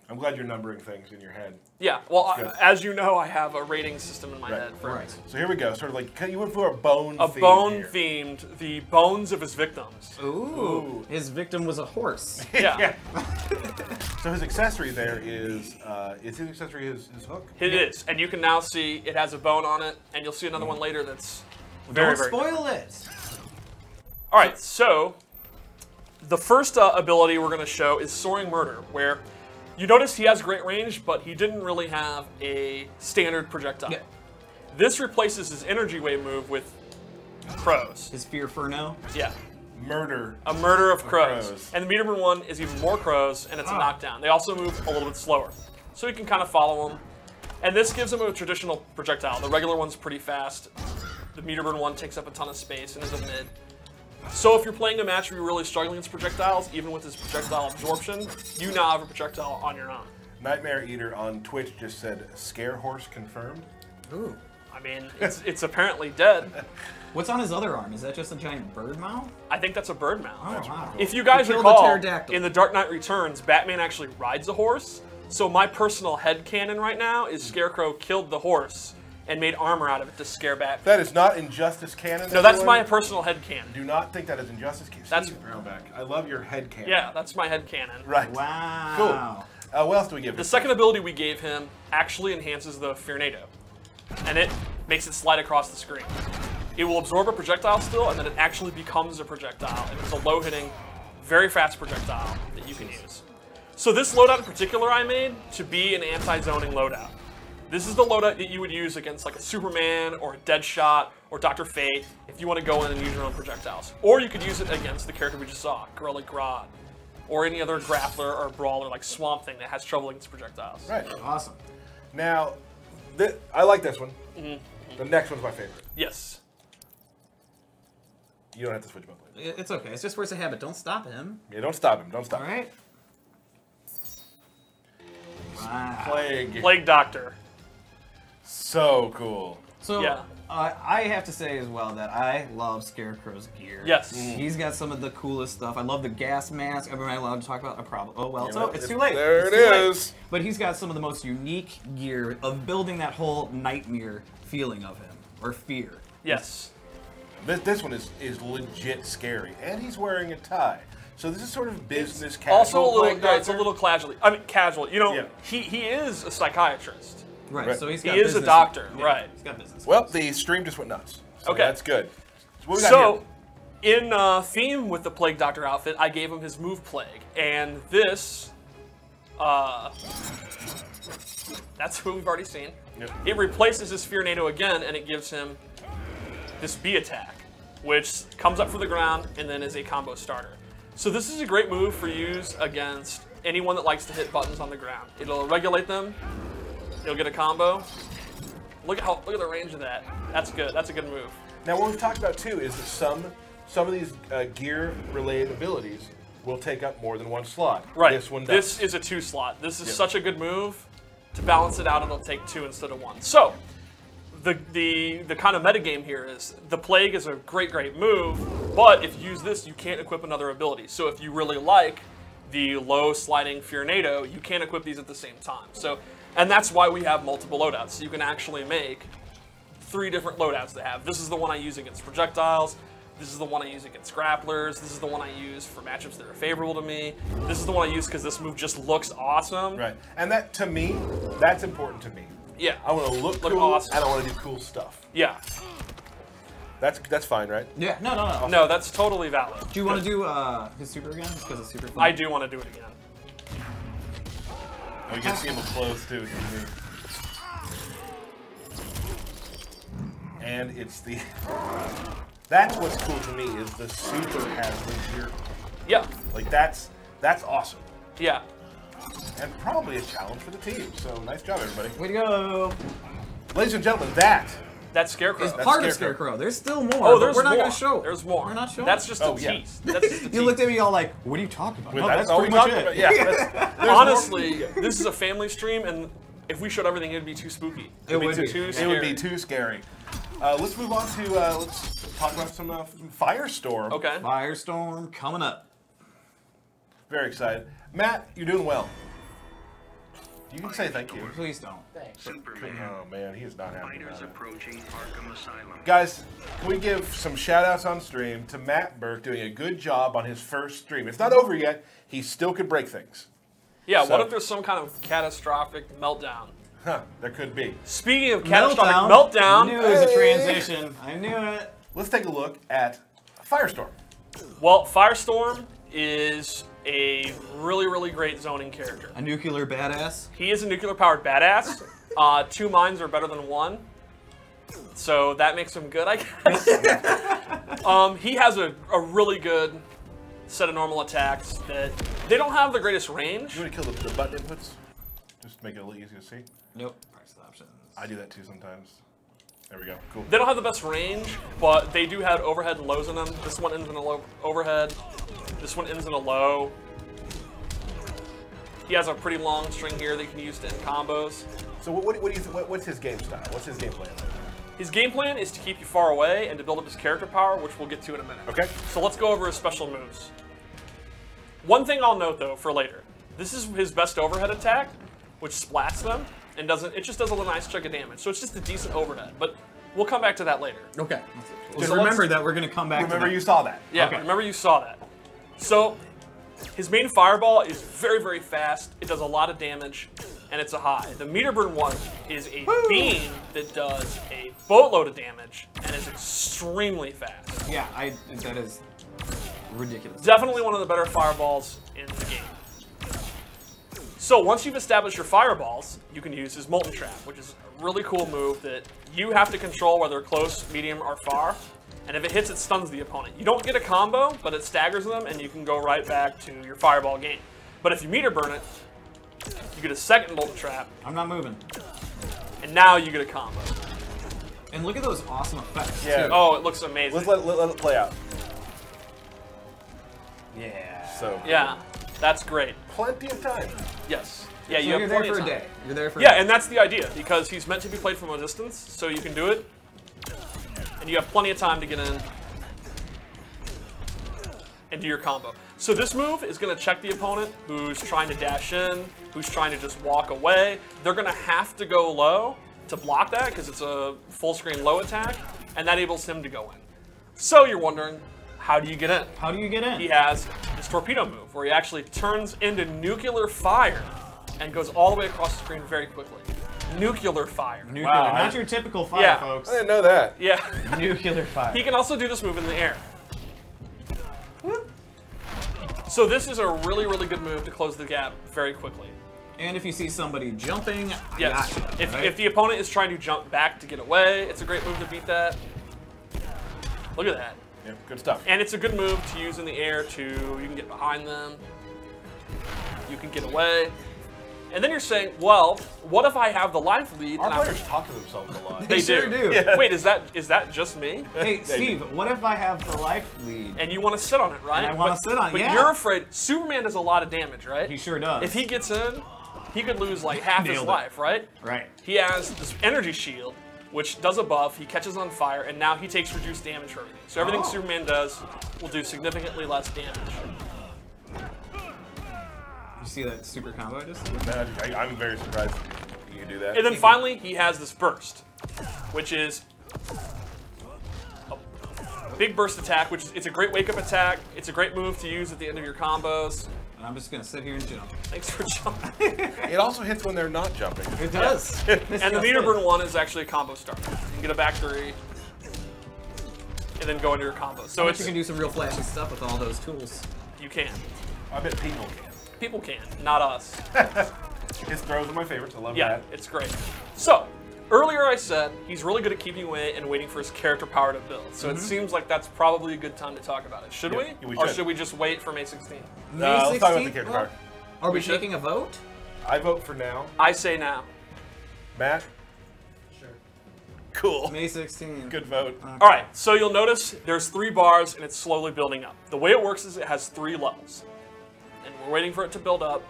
I'm glad you're numbering things in your head. Yeah, well, Good. as you know, I have a rating system in my head for it. So here we go. Sort of like you went for a bone. A theme here. bone-themed, the bones of his victims. Ooh. His victim was a horse. Yeah. So his accessory there is his accessory his hook? It is, and you can now see it has a bone on it, and you'll see another one later that's very, Don't very good. spoil it. All right, so the first ability we're going to show is Soaring Murder, where you notice he has great range, but he didn't really have a standard projectile. Yeah. This replaces his energy wave move with crows. His Fearferno. Yeah, Murder. a murder of crows. crows. And the Meteorburn one is even more crows, and it's a knockdown. They also move a little bit slower, so you can kind of follow them. And this gives him a traditional projectile. The regular one's pretty fast. The Meteorburn one takes up a ton of space and is a mid. So if you're playing a match where you're really struggling against projectiles, even with his projectile absorption, you now have a projectile on your own. Nightmare Eater on Twitch just said Scare Horse confirmed. Ooh. I mean, it's apparently dead. What's on his other arm? Is that just a giant bird mouth? I think that's a bird mount. Oh, wow. If you guys He killed a recall, pterodactyl. in The Dark Knight Returns, Batman actually rides a horse. So my personal headcanon right now is Scarecrow killed the horse and made armor out of it to scare Batman. That is not Injustice canon. No, that's everyone. my personal headcanon. Do not think that is Injustice canon. That's- Steve Brownback. I love your head canon. Yeah, that's my headcanon. Right. Wow. Cool. What else do we give The him? second ability we gave him actually enhances the Fearnado, and it makes it slide across the screen. It will absorb a projectile still, and then it actually becomes a projectile, and it's a low-hitting, very fast projectile that you can use. So this loadout in particular I made to be an anti-zoning loadout. This is the loadout that you would use against like a Superman or a Deadshot or Dr. Fate if you want to go in and use your own projectiles. Or you could use it against the character we just saw, Gorilla Grodd, or any other grappler or brawler like Swamp Thing that has trouble against projectiles. Right. Awesome. Now, I like this one. The next one's my favorite. Yes. You don't have to switch my plate. It's okay. It's just force of habit. Don't stop him. Yeah, don't stop him. Don't stop All him. right. Wow. Plague Doctor. So cool. So Yeah. I have to say as well that I love Scarecrow's gear. Yes. He's got some of the coolest stuff. I love the gas mask. Am I allowed to talk about a problem? Oh well, Yeah, it's too late. There It's it too late. is. But he's got some of the most unique gear of building that whole nightmare feeling of him or fear. Yes. This one is legit scary, and he's wearing a tie. So this is sort of business casual. Also a little, Plague yeah, it's a Doctor. little casual. I mean, casual. You know, Yeah. he is a psychiatrist. Right. Right. So he's He got is a business- doctor, yeah, right. He's got business. Well, the stream just went nuts. So Okay. that's good. So what we got So, here? in theme with the Plague Doctor outfit, I gave him his move Plague, and this, that's what we've already seen. Yep. It replaces his Fearnado again, and it gives him this B attack, which comes up for the ground and then is a combo starter. So this is a great move for use against anyone that likes to hit buttons on the ground. It'll regulate them. You'll get a combo. Look at the range of that. That's good. That's a good move. Now, what we've talked about too is that some of these gear-related abilities will take up more than one slot. Right. This one does. This is a 2 slot. This is Yeah. such a good move. To balance it out, it'll take 2 instead of 1. So, the kind of metagame here is the Plague is a great move, but if you use this, you can't equip another ability. So if you really like the low sliding Fearnado, you can't equip these at the same time. So, and that's why we have multiple loadouts. So you can actually make 3 different loadouts to have. This is the one I use against projectiles. This is the one I use against grapplers. This is the one I use for matchups that are favorable to me. This is the one I use because this move just looks awesome. Right. And that, to me, that's important to me. Yeah. I want to look cool, awesome. and I want to do cool stuff. Yeah. That's fine, right? Yeah. No. No, that's totally valid. Do you want to do his super again? Just because it's super fun. I do want to do it again. Oh, you can see him up close too. And it's the... That's what's cool to me, is the super has the gear. Yeah. Like, that's awesome. Yeah. And probably a challenge for the team. So, nice job, everybody. Way to go. Ladies and gentlemen, that's Scarecrow. It's part of Scarecrow. There's still more. Oh, there's we're not more. going to show. There's more. We're not showing. That's just a Oh, yeah. tease. That's just a tease. You looked at me all like, what are you talking about? No, that's that's all we pretty much talked it. about. Yeah. There's Honestly, this is a family stream, and if we showed everything, it'd be too spooky. It would be. Too It scary. would be too scary. Let's move on to, let's talk about some Firestorm. Okay. Firestorm coming up. Very excited. Matt, you're doing well. You can say thank you. Please don't. Oh man, he is not happy about it. approaching Arkham Asylum. Guys, can we give some shout outs on stream to Matt Burke doing a good job on his first stream. It's not over yet. He still could break things. Yeah, So- what if there's some kind of catastrophic meltdown? Huh, there could be. Speaking of catastrophic meltdown, I knew it was a transition. I knew it. Let's take a look at Firestorm. well, Firestorm is a really, really great zoning character. A nuclear badass. He is a nuclear-powered badass. 2 minds are better than 1. So that makes him good, I guess. He has a really good set of normal attacks that they don't have the greatest range. You want to kill the button inputs? Just to make it a little easier to see. Nope. Press the options. I do that too sometimes. There we go. Cool. They don't have the best range, but they do have overhead and lows in them. This one ends in a low overhead. This one ends in a low. He has a pretty long string here that you can use to end combos. So what do you what's his game style? What's his game plan? His game plan is to keep you far away and to build up his character power, which we'll get to in a minute. Okay. So let's go over his special moves. One thing I'll note though for later, this is his best overhead attack, which splats them and it just does a nice chunk of damage. So it's just a decent overhead, but we'll come back to that later. Okay. So Just let's- remember that we're going to come back Remember to that. you saw that. Yeah, Okay. remember you saw that. So his main fireball is very, very fast. It does a lot of damage, and it's a high. The meter burn one is a beam that does a boatload of damage and is extremely fast. Yeah, that is ridiculous. Definitely one of the better fireballs in the game. So once you've established your fireballs, you can use his Molten Trap, which is a really cool move that you have to control whether close, medium, or far. And if it hits, it stuns the opponent. You don't get a combo, but it staggers them, and you can go right back to your fireball game. But if you meter burn it, you get a second Molten Trap, I'm not moving. and now you get a combo. And look at those awesome effects. Yeah. Too. Oh, it looks amazing. Let's let it play out. Yeah. So Yeah, that's great. plenty of time. Yes. Yeah, So you you're have there plenty for of a time. day. You're there for Yeah, a day. and that's the idea, because he's meant to be played from a distance, so you can do it, and you have plenty of time to get in and do your combo. So this move is going to check the opponent who's trying to dash in, who's trying to just walk away. They're going to have to go low to block that, because it's a full screen low attack, and that enables him to go in. So you're wondering, how do you get in? How do you get in? He has this torpedo move where he actually turns into nuclear fire and goes all the way across the screen very quickly. Nuclear fire. Nuclear, Wow, not your typical fire, Yeah. folks. I didn't know that. Yeah. Nuclear fire. He can also do this move in the air. So this is a really, really good move to close the gap very quickly. And if you see somebody jumping, Yes. gotcha, If, right? if the opponent is trying to jump back to get away, it's a great move to beat that. Look at that. Yeah, good stuff. And it's a good move to use in the air you can get behind them, you can get away. And then you're saying, well, what if I have the life lead? Our and I'm- players talk to themselves a lot. They sure do. Yeah. Wait, is that just me? Hey, Steve, what if I have the life lead? And you want to sit on it, right? And I wanna sit on it, But yeah. you're afraid. Superman does a lot of damage, right? He sure does. If he gets in, he could lose like half his Nailed it. life, right? Right. He has this energy shield, which does a buff. He catches on fire, and now he takes reduced damage for everything. So everything Oh. Superman does will do significantly less damage. You see that super combo I just did? Man, I'm very surprised you do that. And then finally, he has this burst, which is a big burst attack, which it's a great wake-up attack. It's a great move to use at the end of your combos. And I'm just going to sit here and jump. Thanks for jumping. It also hits when they're not jumping. It does. And the meter burn one is actually a combo starter. You can get a back three, and then go into your combo. So But it's you can do some real flashy stuff with all those tools. you can. I bet people can. People can, not us. His throws are my favorites. I love Yeah, that. it's great. So Earlier I said he's really good at keeping away and waiting for his character power to build. So it seems like that's probably a good time to talk about it. Should we? We Or should. should we just wait for May 16th? Let's talk about the character power. Are we should. taking a vote? I vote for now. I say now. Matt? Sure. Cool. May 16th. Good vote. All right, so you'll notice there's 3 bars and it's slowly building up. The way it works is it has 3 levels. And we're waiting for it to build up.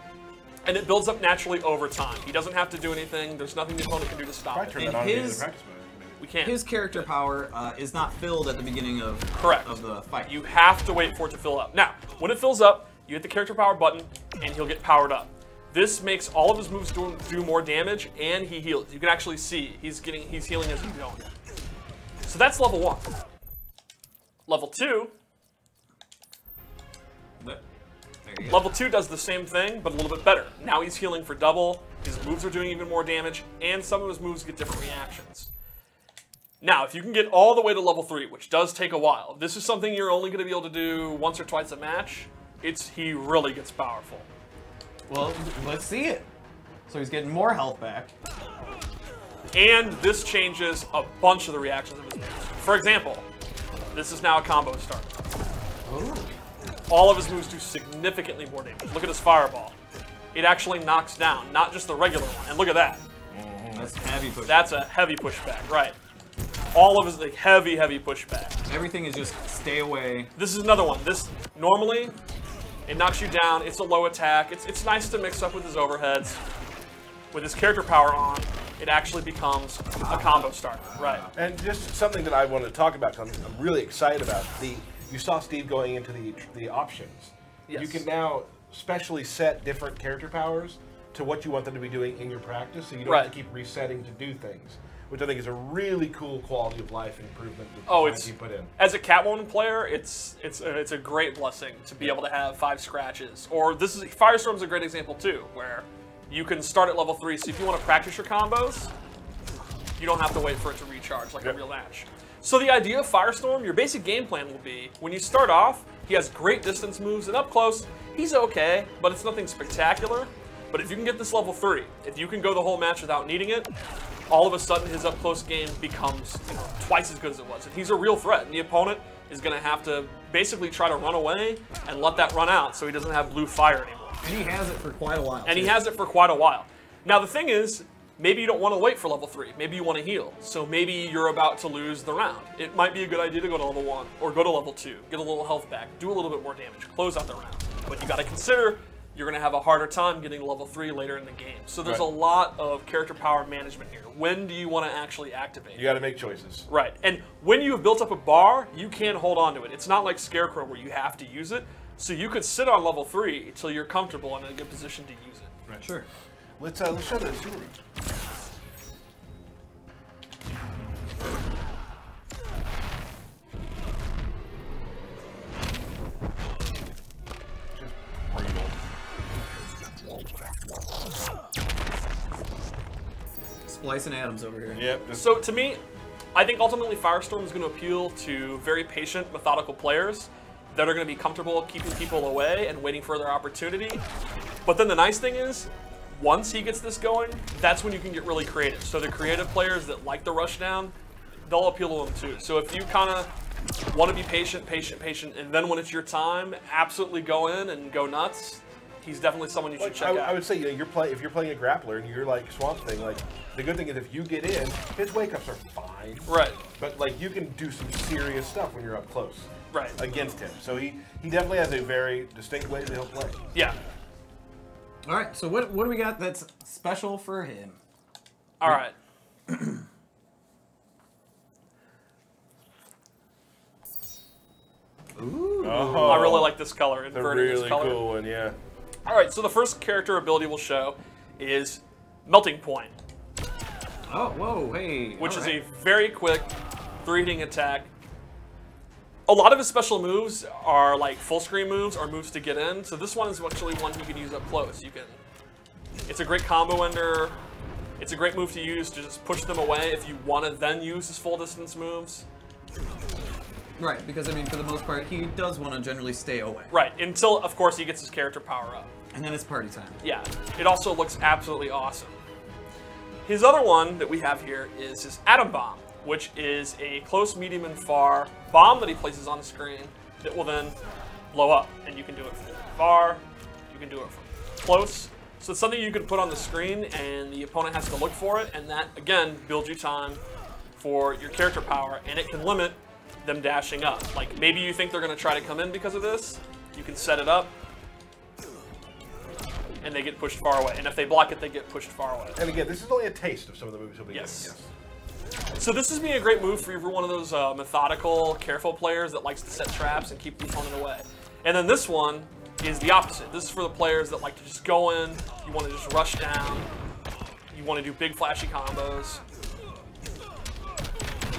And it builds up naturally over time. He doesn't have to do anything. There's nothing the opponent can do to stop I it. turn And that on his- in the practice mode. We can't. His character power is not filled at the beginning of Correct. of the fight. You have to wait for it to fill up. Now, when it fills up, you hit the character power button, and he'll get powered up. This makes all of his moves do more damage, and he heals. You can actually see he's healing as he's going. So that's level 1. Level 2. There you go. Level 2 does the same thing, but a little bit better. Now he's healing for double, his moves are doing even more damage, and some of his moves get different reactions. Now, if you can get all the way to level 3, which does take a while, this is something you're only going to be able to do once or twice a match, he really gets powerful. Well, let's see it. So he's getting more health back. And this changes a bunch of the reactions of his moves. For example, this is now a combo start. Ooh. All of his moves do significantly more damage. Look at his fireball. It actually knocks down, not just the regular one. And look at that. That's heavy push. That's a heavy pushback, right. All of his like heavy pushback. Everything is just stay away. This is another one. This, normally, it knocks you down. It's a low attack. It's nice to mix up with his overheads. With his character power on, it actually becomes a combo starter, right. And just something that I wanted to talk about, I'm really excited about. You saw Steve going into the options. Yes. You can now specially set different character powers to what you want them to be doing in your practice, so you don't have to keep resetting to do things, which I think is a really cool quality of life improvement that you put in. As a Catwoman player, it's a great blessing to be able to have 5 scratches. Or Firestorm's a great example too, where you can start at level 3, so if you want to practice your combos, you don't have to wait for it to recharge like a real match. So the idea of Firestorm, your basic game plan will be, when you start off, he has great distance moves, and up close, he's okay, but it's nothing spectacular. But if you can get this level 3, if you can go the whole match without needing it, all of a sudden his up close game becomes twice as good as it was. And he's a real threat, and the opponent is going to have to basically try to run away and let that run out so he doesn't have blue fire anymore. And he has it for quite a while. And he has it for quite a while. Now the thing is, maybe you don't want to wait for level 3. Maybe you want to heal. So maybe you're about to lose the round. It might be a good idea to go to level 1 or go to level 2, get a little health back, do a little bit more damage, close out the round. But you got to consider you're going to have a harder time getting to level 3 later in the game. So there's a lot of character power management here. When do you want to actually activate? You got to make choices. Right. And when you have built up a bar, you can hold on to it. It's not like Scarecrow where you have to use it. So you could sit on level 3 until you're comfortable and in a good position to use it. Right. Sure. Let's show the jewelry. Splicing atoms over here. Yep. So to me, I think ultimately Firestorm is going to appeal to very patient, methodical players that are going to be comfortable keeping people away and waiting for their opportunity. But then the nice thing is, once he gets this going, that's when you can get really creative. So the creative players that like the rush down, they'll appeal to them too. So if you kind of want to be patient, and then when it's your time, absolutely go in and go nuts, he's definitely someone you should check out. I would say, if you're playing a grappler and you're like Swamp Thing, like the good thing is if you get in, his wake ups are fine. Right. But like you can do some serious stuff when you're up close. Right. Against him. So he definitely has a very distinct way that he'll play. Yeah. All right. So what do we got that's special for him? All right. Ooh. Oh, I really like this color. the Inverted really this color. cool one, yeah. All right, so the first character ability we'll show is Melting Point, Oh, whoa, hey. which all is right. a very quick 3-hitting attack. A lot of his special moves are like full screen moves or moves to get in. So this one is actually one you can use up close. It's a great combo ender. It's a great move to use to just push them away if you want to then use his full distance moves. Right, because I mean, for the most part, he does want to generally stay away. Right, until of course he gets his character power up. And then it's party time. Yeah, it also looks absolutely awesome. His other one that we have here is his Atom Bomb, which is a close, medium, and far bomb that he places on the screen that will then blow up. And you can do it from far, you can do it from close. So it's something you can put on the screen and the opponent has to look for it, and that, again, builds you time for your character power, and it can limit them dashing up. Like, maybe you think they're going to try to come in because of this, you can set it up, and they get pushed far away. And if they block it, they get pushed far away. And again, this is only a taste of some of the moves he'll be Yes. doing. So this is being a great move for one of those methodical, careful players that likes to set traps and keep the opponent away. And then this one is the opposite. This is for the players that like to just go in, you want to just rush down, you want to do big flashy combos.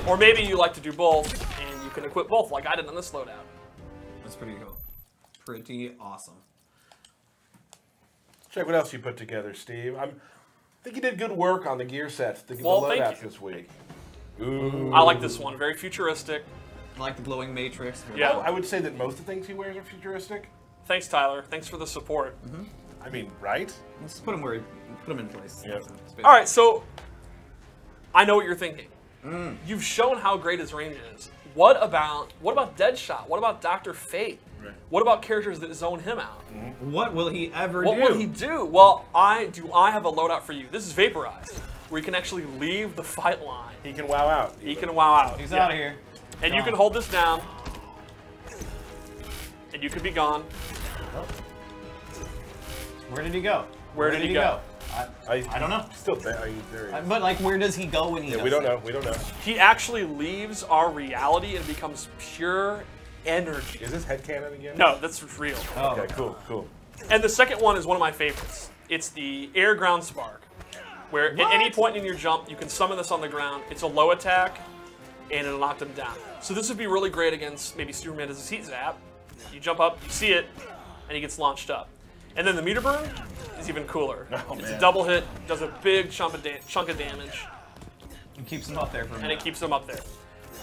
Or maybe you like to do both, and you can equip both like I did on this loadout. That's pretty cool. Pretty awesome. Check what else you put together, Steve. I think you did good work on the gear sets, the Well, loadouts thank you. this week. Ooh. I like this one, very futuristic. I like the glowing matrix. Yeah. I would say that most of the things he wears are futuristic. Thanks, Tyler. Thanks for the support. I mean, right? Let's put them in place. Yeah. All right, so I know what you're thinking. You've shown how great his range is. What about Deadshot? What about Dr. Fate? Right. What about characters that zone him out? What will he ever do? What will he do? Well, I have a loadout for you. This is Vaporized, where you can actually leave the fight line. He can wow out. He can wow out. He's Yeah. out of here. And you Gone. can hold this down, and you can be gone. Where did he go? Where did he go? I don't know. Still there. Are you there? But like, where does he go when he? Yeah, does we don't that? know. We don't know. He actually leaves our reality and becomes pure energy. Is this headcanon again? No, that's real. Oh. Okay, cool, cool. And the second one is one of my favorites. It's the Air Ground Spark, where at any point in your jump, you can summon this on the ground. It's a low attack, and it'll knock them down. So this would be really great against maybe Superman does his heat zap. You jump up, you see it, and he gets launched up. And then the meter burn is even cooler. Oh, it's man. a double hit, does a big chunk of damage, It keeps him up there for a and minute. it keeps him up there.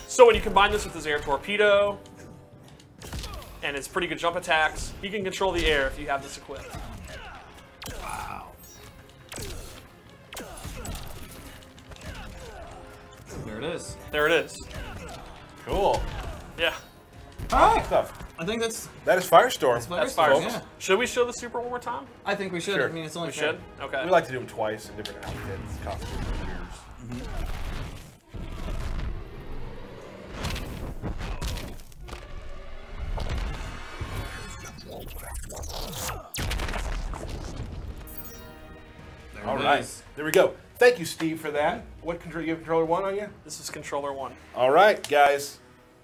So when you combine this with his air torpedo, and his pretty good jump attacks, he can control the air if you have this equipped. Wow. There it is. There it is. Cool. Yeah, All right. Stuff. I think that's That is Firestorm. that's Firestorm, fire. yeah. Should we show the super one more time? I think we should. Sure. I mean, it's only We fair. should? Okay. We like to do them twice in different outfits, costumes, and gears. There All it right, is. there we go. Thank you, Steve, for that. What control? You have controller 1 on you? This is controller 1. All right, guys.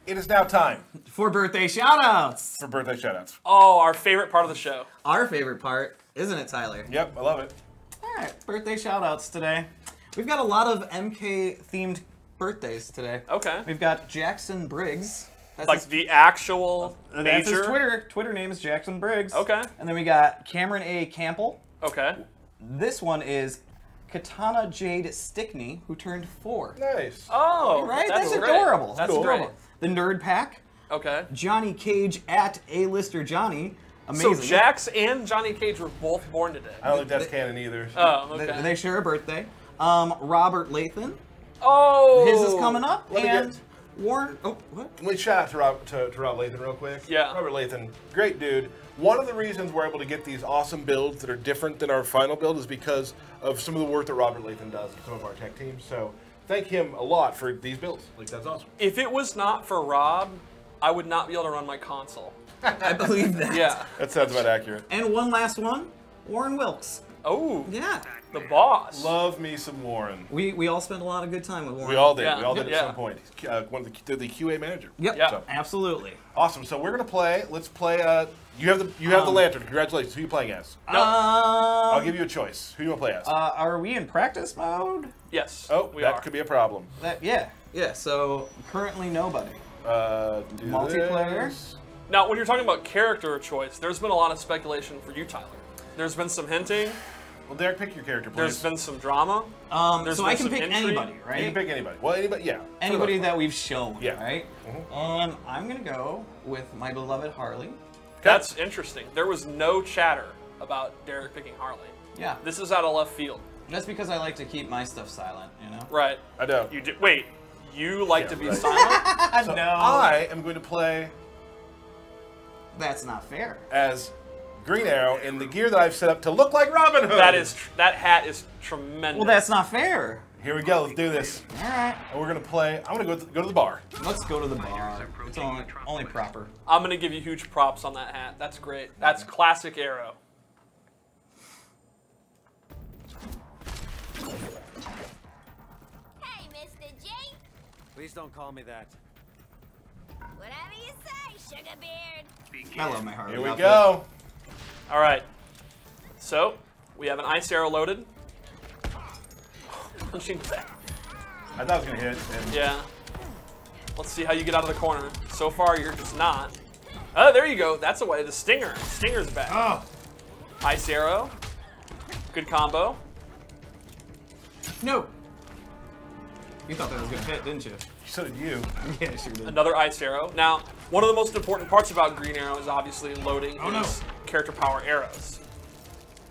It is now time For birthday shoutouts. for birthday shoutouts. Oh, our favorite part of the show. Our favorite part, isn't it, Tyler? Yep, I love it. All right, birthday shoutouts today. We've got a lot of MK themed birthdays today. Okay. We've got Jackson Briggs. That's Like his, the actual that's his major. Twitter name is Jackson Briggs. Okay. And then we got Cameron A. Campbell. Okay. This one is Katana Jade Stickney, who turned 4. Nice. Oh, Right? That's great. adorable. That's Cool. great. The Nerd Pack. Okay. Johnny Cage at A-Lister Johnny. Amazing. So Jax and Johnny Cage were both born today. I don't think that's canon either. Oh, okay. They share a birthday. Robert Lathan. Oh. His is coming up. Let me And get- Warren. Oh, what? Can we shout out to Rob Lathan real quick? Yeah. Robert Lathan, great dude. One of the reasons we're able to get these awesome builds that are different than our final build is because of some of the work that Robert Lathan does with some of our tech teams. So thank him a lot for these builds. Like, that's awesome. If it was not for Rob, I would not be able to run my console. I believe that. Yeah. That sounds about accurate. And one last one. Warren Wilkes. Oh. Yeah. The boss. Love me some Warren. We all spent a lot of good time with Warren. We all did. Yeah. We all did Yeah. at some point. One of the QA manager. Yep. Yeah. So, Absolutely. awesome. So we're gonna play. Let's play. You have the lantern. Congratulations. Who you playing as? I'll give you a choice. Who do you want to play as? Are we in practice mode? Yes. oh, we that are. could be a problem. Yeah. Yeah. So currently nobody. Do Multiplayer? this. Now, when you're talking about character choice, there's been a lot of speculation for you, Tyler. There's been some hinting. Well, Derek, pick your character, please. There's been some drama. There's So been I can some pick intrigue. anybody, You right? can pick anybody. Well, anybody, yeah. Anybody that we've shown, Yeah. right? I'm gonna go with my beloved Harley. That's interesting. There was no chatter about Derek picking Harley. Yeah. This is out of left field. That's because I like to keep my stuff silent, you know? Right. I don't. You do. Wait. You like Yeah, to be right. silent? So No. I am going to play That's not fair. as Green Arrow in the gear that I've set up to look like Robin Hood. That hat is tremendous. Well, that's not fair. Here we go. Let's do this. All right. And we're going to play. I'm going to go to the bar. Let's go to the bar. It's only proper. I'm gonna give you huge props on that hat. That's great. That's classic Arrow. Hey, Mr. J. Please don't call me that. Whatever you say, Sugarbeard. I love my Harley Here we outfit. go. All right. So we have an ice arrow loaded. Punching back. I thought it was going to hit. And Yeah. Let's see how you get out of the corner. So far, you're just not. Oh, there you go. That's the way. The stinger. Stinger's back. Oh. Ice arrow. Good combo. No. You thought that was gonna hit, didn't you? So did you. Yeah, sure did. Another ice arrow. Now, one of the most important parts about Green Arrow is obviously loading Oh, no. his character power arrows.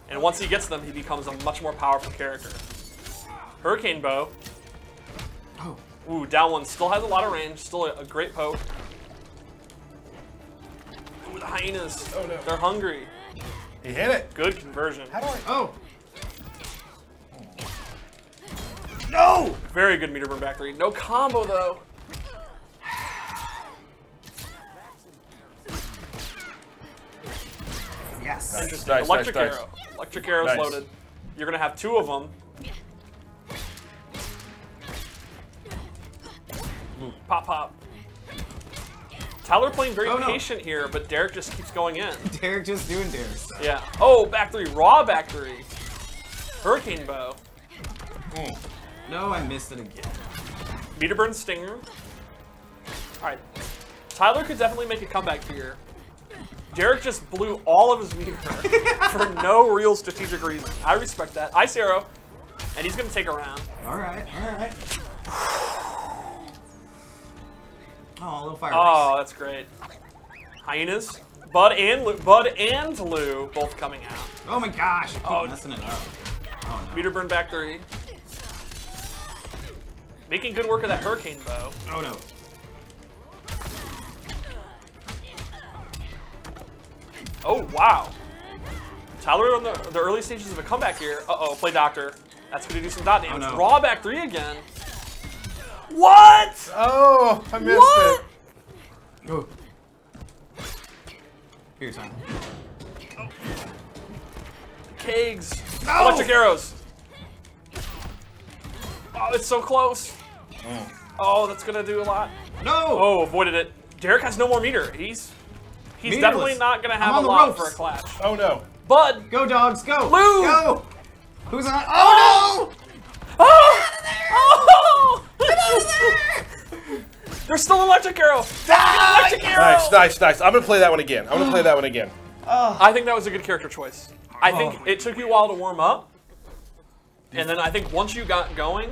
And once he gets them, he becomes a much more powerful character. Hurricane bow. Oh. Ooh, down one. Still has a lot of range. Still a great poke. Ooh, the hyenas. Oh, no. They're hungry. He hit it. Good conversion. How do I? Oh. No! Very good meter burn back three. No combo, though. Yes. Interesting. Nice, Electric nice, nice. arrow. Electric arrow's Nice. loaded. You're going to have two of them. Pop, pop. Tyler playing very Oh, no. patient here, but Derek just keeps going in. Derek just doing Derek. Yeah. Oh, back three. Raw back three. Hurricane bow. No, I missed it again. Meter burn stinger. All right. Tyler could definitely make a comeback here. Derek just blew all of his meter for no real strategic reason. I respect that. Ice arrow, and he's going to take a round. All right, all right. Oh, a little fire. Oh, that's great. Hyenas. Bud and Lou both coming out. Oh my gosh. I keep Oh. messing it up. Oh no. Meter burn back three. Making good work of that hurricane bow. Oh no. Oh, wow. Tyler on the early stages of a comeback here. Uh-oh, play doctor. That's going to do some dot damage. Oh, no. Raw back three again. What? Oh, I missed What? it. Oh. Here's time. Kegs. No! Electric arrows. Oh, it's so close. Oh, that's going to do a lot. No! Oh, avoided it. Derek has no more meter. He's Meterless. definitely not going to have I'm a on the lot ropes. for a clash. Oh, no. Bud. Go dogs, go! Lou! Go! Who's on? Oh, Oh! There's still electric arrow. Electric arrow. Nice, nice, nice. I'm going to play that one again. I'm going to play that one again. I think that was a good character choice. I think it took you a while to warm up, and then I think once you got going,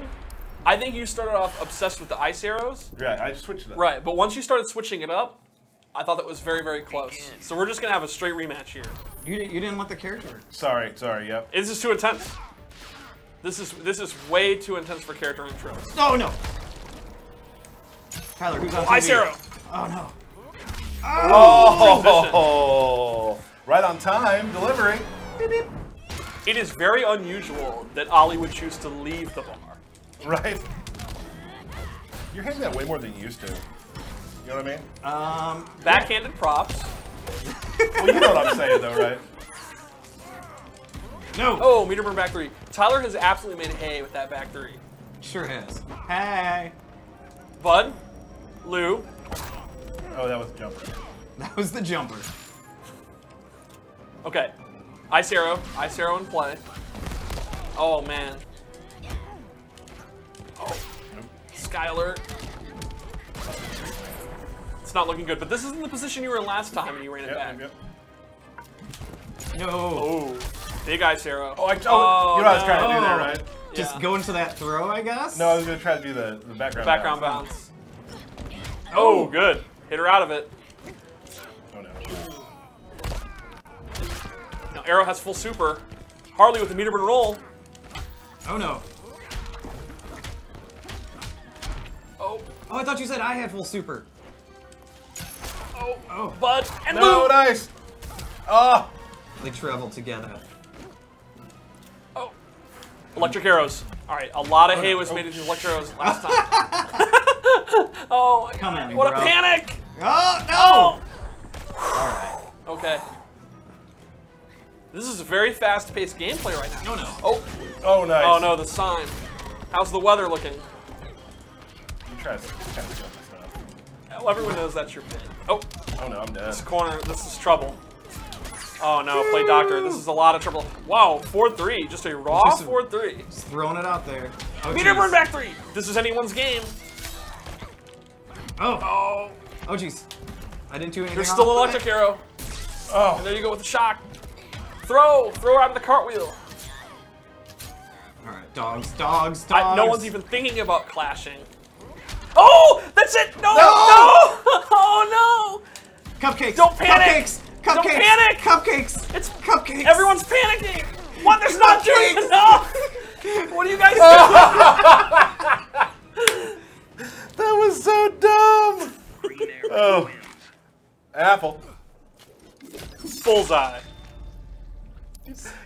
I think you started off obsessed with the ice arrows. Yeah, I switched it up. Right, but once you started switching it up, I thought that was very, very close. So we're just gonna have a straight rematch here. You didn't want the character. Sorry, yep. This is too intense. This is way too intense for character intros. Oh no! Tyler, who's on TV? Ice arrow. Oh no! Oh, right on time, delivery. Beep, beep. It is very unusual that Ollie would choose to leave the bar. Right. You're hitting that way more than you used to. You know what I mean? Backhanded props. Well, you know what I'm saying, though, right? No! Oh, meter burn back three. Tyler has absolutely made hay with that back three. Sure has. Hey! Bud, Lou, Oh, that was a jumper. That was the jumper. okay. Ice arrow in play. Oh man. Oh, sky alert. It's not looking good, but this isn't the position you were in last time and you ran it back. Yep. No! Oh, big ice arrow. Oh, you know what I was trying to do there, no. right? Just Yeah. go into that throw, I guess? No, I was going to try to do the background. Background bounce. Oh, good. Hit her out of it. Oh, no. Now Arrow has full super. Harley with the meter burn roll. Oh no. Oh. Oh, I thought you said I had full super. Oh. Bud and No, Lou. nice. Oh. They travel together. Oh. Electric arrows. All right, a lot of hay was made into electric arrows last time. Oh, come on, what bro. a panic! Oh no! All right. Okay. This is a very fast-paced gameplay right now. No, no. Oh. Oh, nice. Oh no, the sign. How's the weather looking? Try to kill my stuff. Well, everyone knows that's your pin. Oh. Oh no, I'm dead. This corner, this is trouble. Oh no, play doctor. This is a lot of trouble. Wow, 4-3. Just a raw 4-3. Just throwing it out there. Oh, Meter burn back 3. This is anyone's game. Oh. Oh. Oh jeez. I didn't do anything. There's still an wrong. electric arrow. Oh. And there you go with the shock. Throw out of the cartwheel. All right, dogs. No one's even thinking about clashing. Oh, that's it. No. Oh no. Cupcakes. Don't panic. Cupcakes. Don't panic. Cupcakes. It's Cupcakes. Everyone's panicking. What? There's not doing enough. What are you guys doing? That was so dumb. Oh. Apple. Bullseye.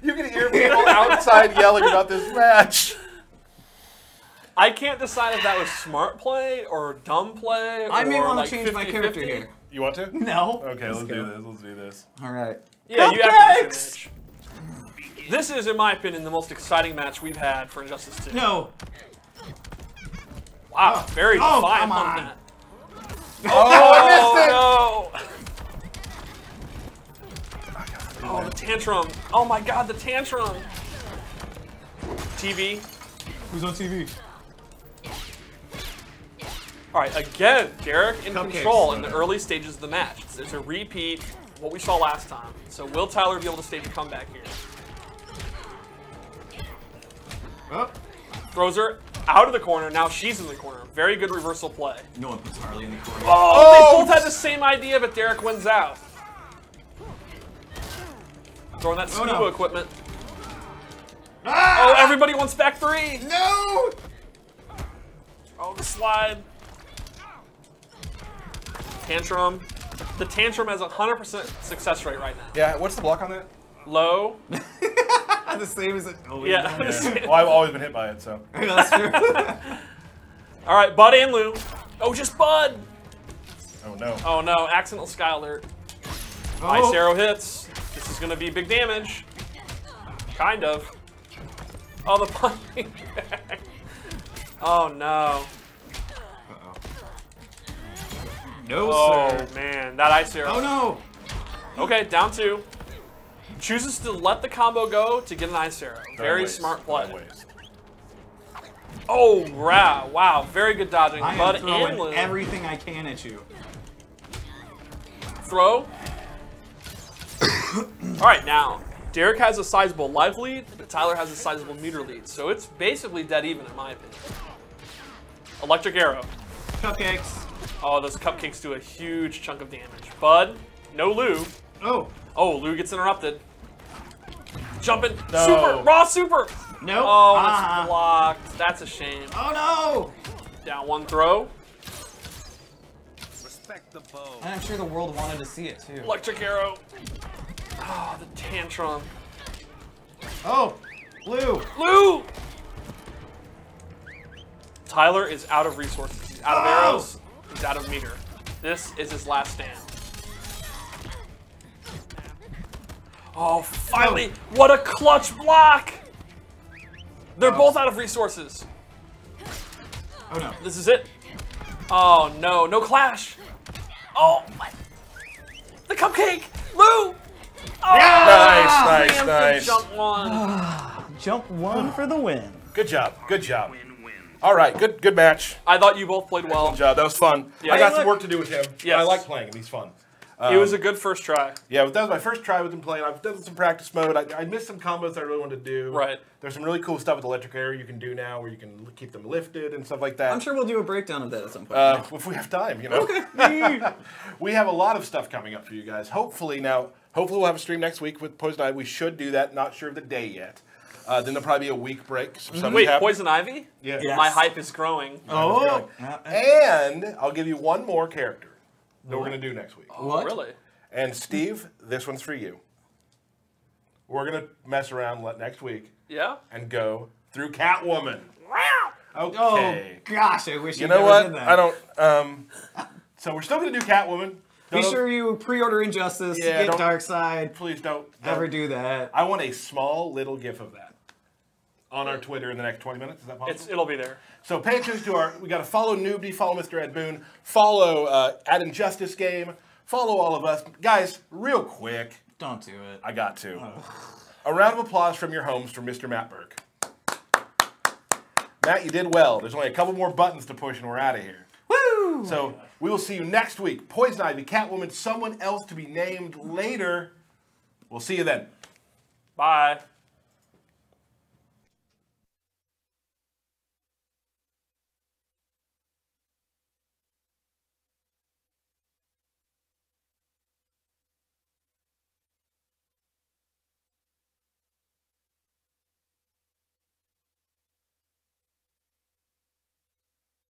You can hear people outside yelling about this match. I can't decide if that was smart play or dumb play. I may or want to like change my 50-50. character here. You want to? No. Okay, let's do this. Let's do this. All right. Yeah, you have to finish. This is, in my opinion, the most exciting match we've had for Injustice 2. No. Wow, very defiant come on on. that. Oh, I missed it! No. Oh, the tantrum. Oh my god, the tantrum. TV. Who's on TV? All right, again, Derek in Cupcakes. control in the early stages of the match. It's a repeat of what we saw last time. So will Tyler be able to stage a comeback here? Oh. Throws her out of the corner. Now she's in the corner. Very good reversal play. No one puts Harley in the corner. Oh, they both had the same idea, but Derek wins out. Throwing that scuba equipment. Ah! Oh, everybody wants back 3. No! Oh, the slide. Tantrum. The tantrum has a 100% success rate right now. Yeah, what's the block on that? Low. The same as it. Oh, Yeah. Well, I've always been hit by it, so. That's true. All right, Bud and Lou. Oh, just Bud. Oh no. Oh no, accidental sky alert. Ice arrow hits. This is gonna be big damage. Kind of. Oh, the punching bag. Oh no. Uh-oh. No, Oh sir. man, that ice arrow. Oh no. Okay, down 2. Chooses to let the combo go to get an ice arrow. Very smart play. Oh, wow, wow, very good dodging. I Bud am and Lou. throwing everything I can at you. Throw. All right, now, Derek has a sizable life lead, but Tyler has a sizable meter lead. So it's basically dead even, in my opinion. Electric arrow. Cupcakes. Oh, those cupcakes do a huge chunk of damage. Bud, no Lou. Oh. Oh, Lou gets interrupted. Jumping. No. Super. Raw super. Nope. Oh, it's blocked. That's a shame. Oh no. Down 1 throw. Respect the bow. And I'm sure the world wanted to see it too. Electric arrow. Oh, the tantrum. Oh, Lou. Lou! Tyler is out of resources. He's out of arrows. He's out of meter. This is his last stand. Oh, finally! What a clutch block! They're both out of resources. Oh no. This is it. Oh no, no clash. Oh my. The cupcake! Lou! Oh, Nice, preemptive nice. Jump 1. Jump 1 for the win. Good job. Good job. All right, good match. I thought you both played well. Good job. That was fun. Yeah. I got some work to do with him. Yes. I like playing him. He's fun. It was a good first try. Yeah, but that was my first try with him playing. I've done some practice mode. I missed some combos that I really wanted to do. Right. There's some really cool stuff with electric arrow you can do now where you can keep them lifted and stuff like that. I'm sure we'll do a breakdown of that at some point. If we have time, you know. Okay. We have a lot of stuff coming up for you guys. Hopefully we'll have a stream next week with Poison Ivy. We should do that. Not sure of the day yet. Then there'll probably be a week break. Some stuff Wait, happen. Poison Ivy? Yeah. Yes. My hype is growing. Oh. And I'll give you one more character that we're going to do next week. What? Really? And Steve, this one's for you. We're going to mess around next week Yeah? and go through Catwoman. Okay. Oh gosh, I wish You you know never what? did that. I don't. So we're still going to do Catwoman. Be sure you pre-order Injustice, Yeah, get don't- Darkseid. Please don't Ever do that. I want a small little GIF of that on our Twitter in the next 20 minutes. Is that possible? It'll be there. So pay attention to we got to follow Noobdy, follow Mr. Ed Boon, follow at Injustice Game, follow all of us. Guys, real quick. Don't do it. I got to. A round of applause from your homes for Mr. Matt Burke. Matt, you did well. There's only a couple more buttons to push and we're out of here. Woo! So we will see you next week. Poison Ivy, Catwoman, someone else to be named later. We'll see you then. Bye.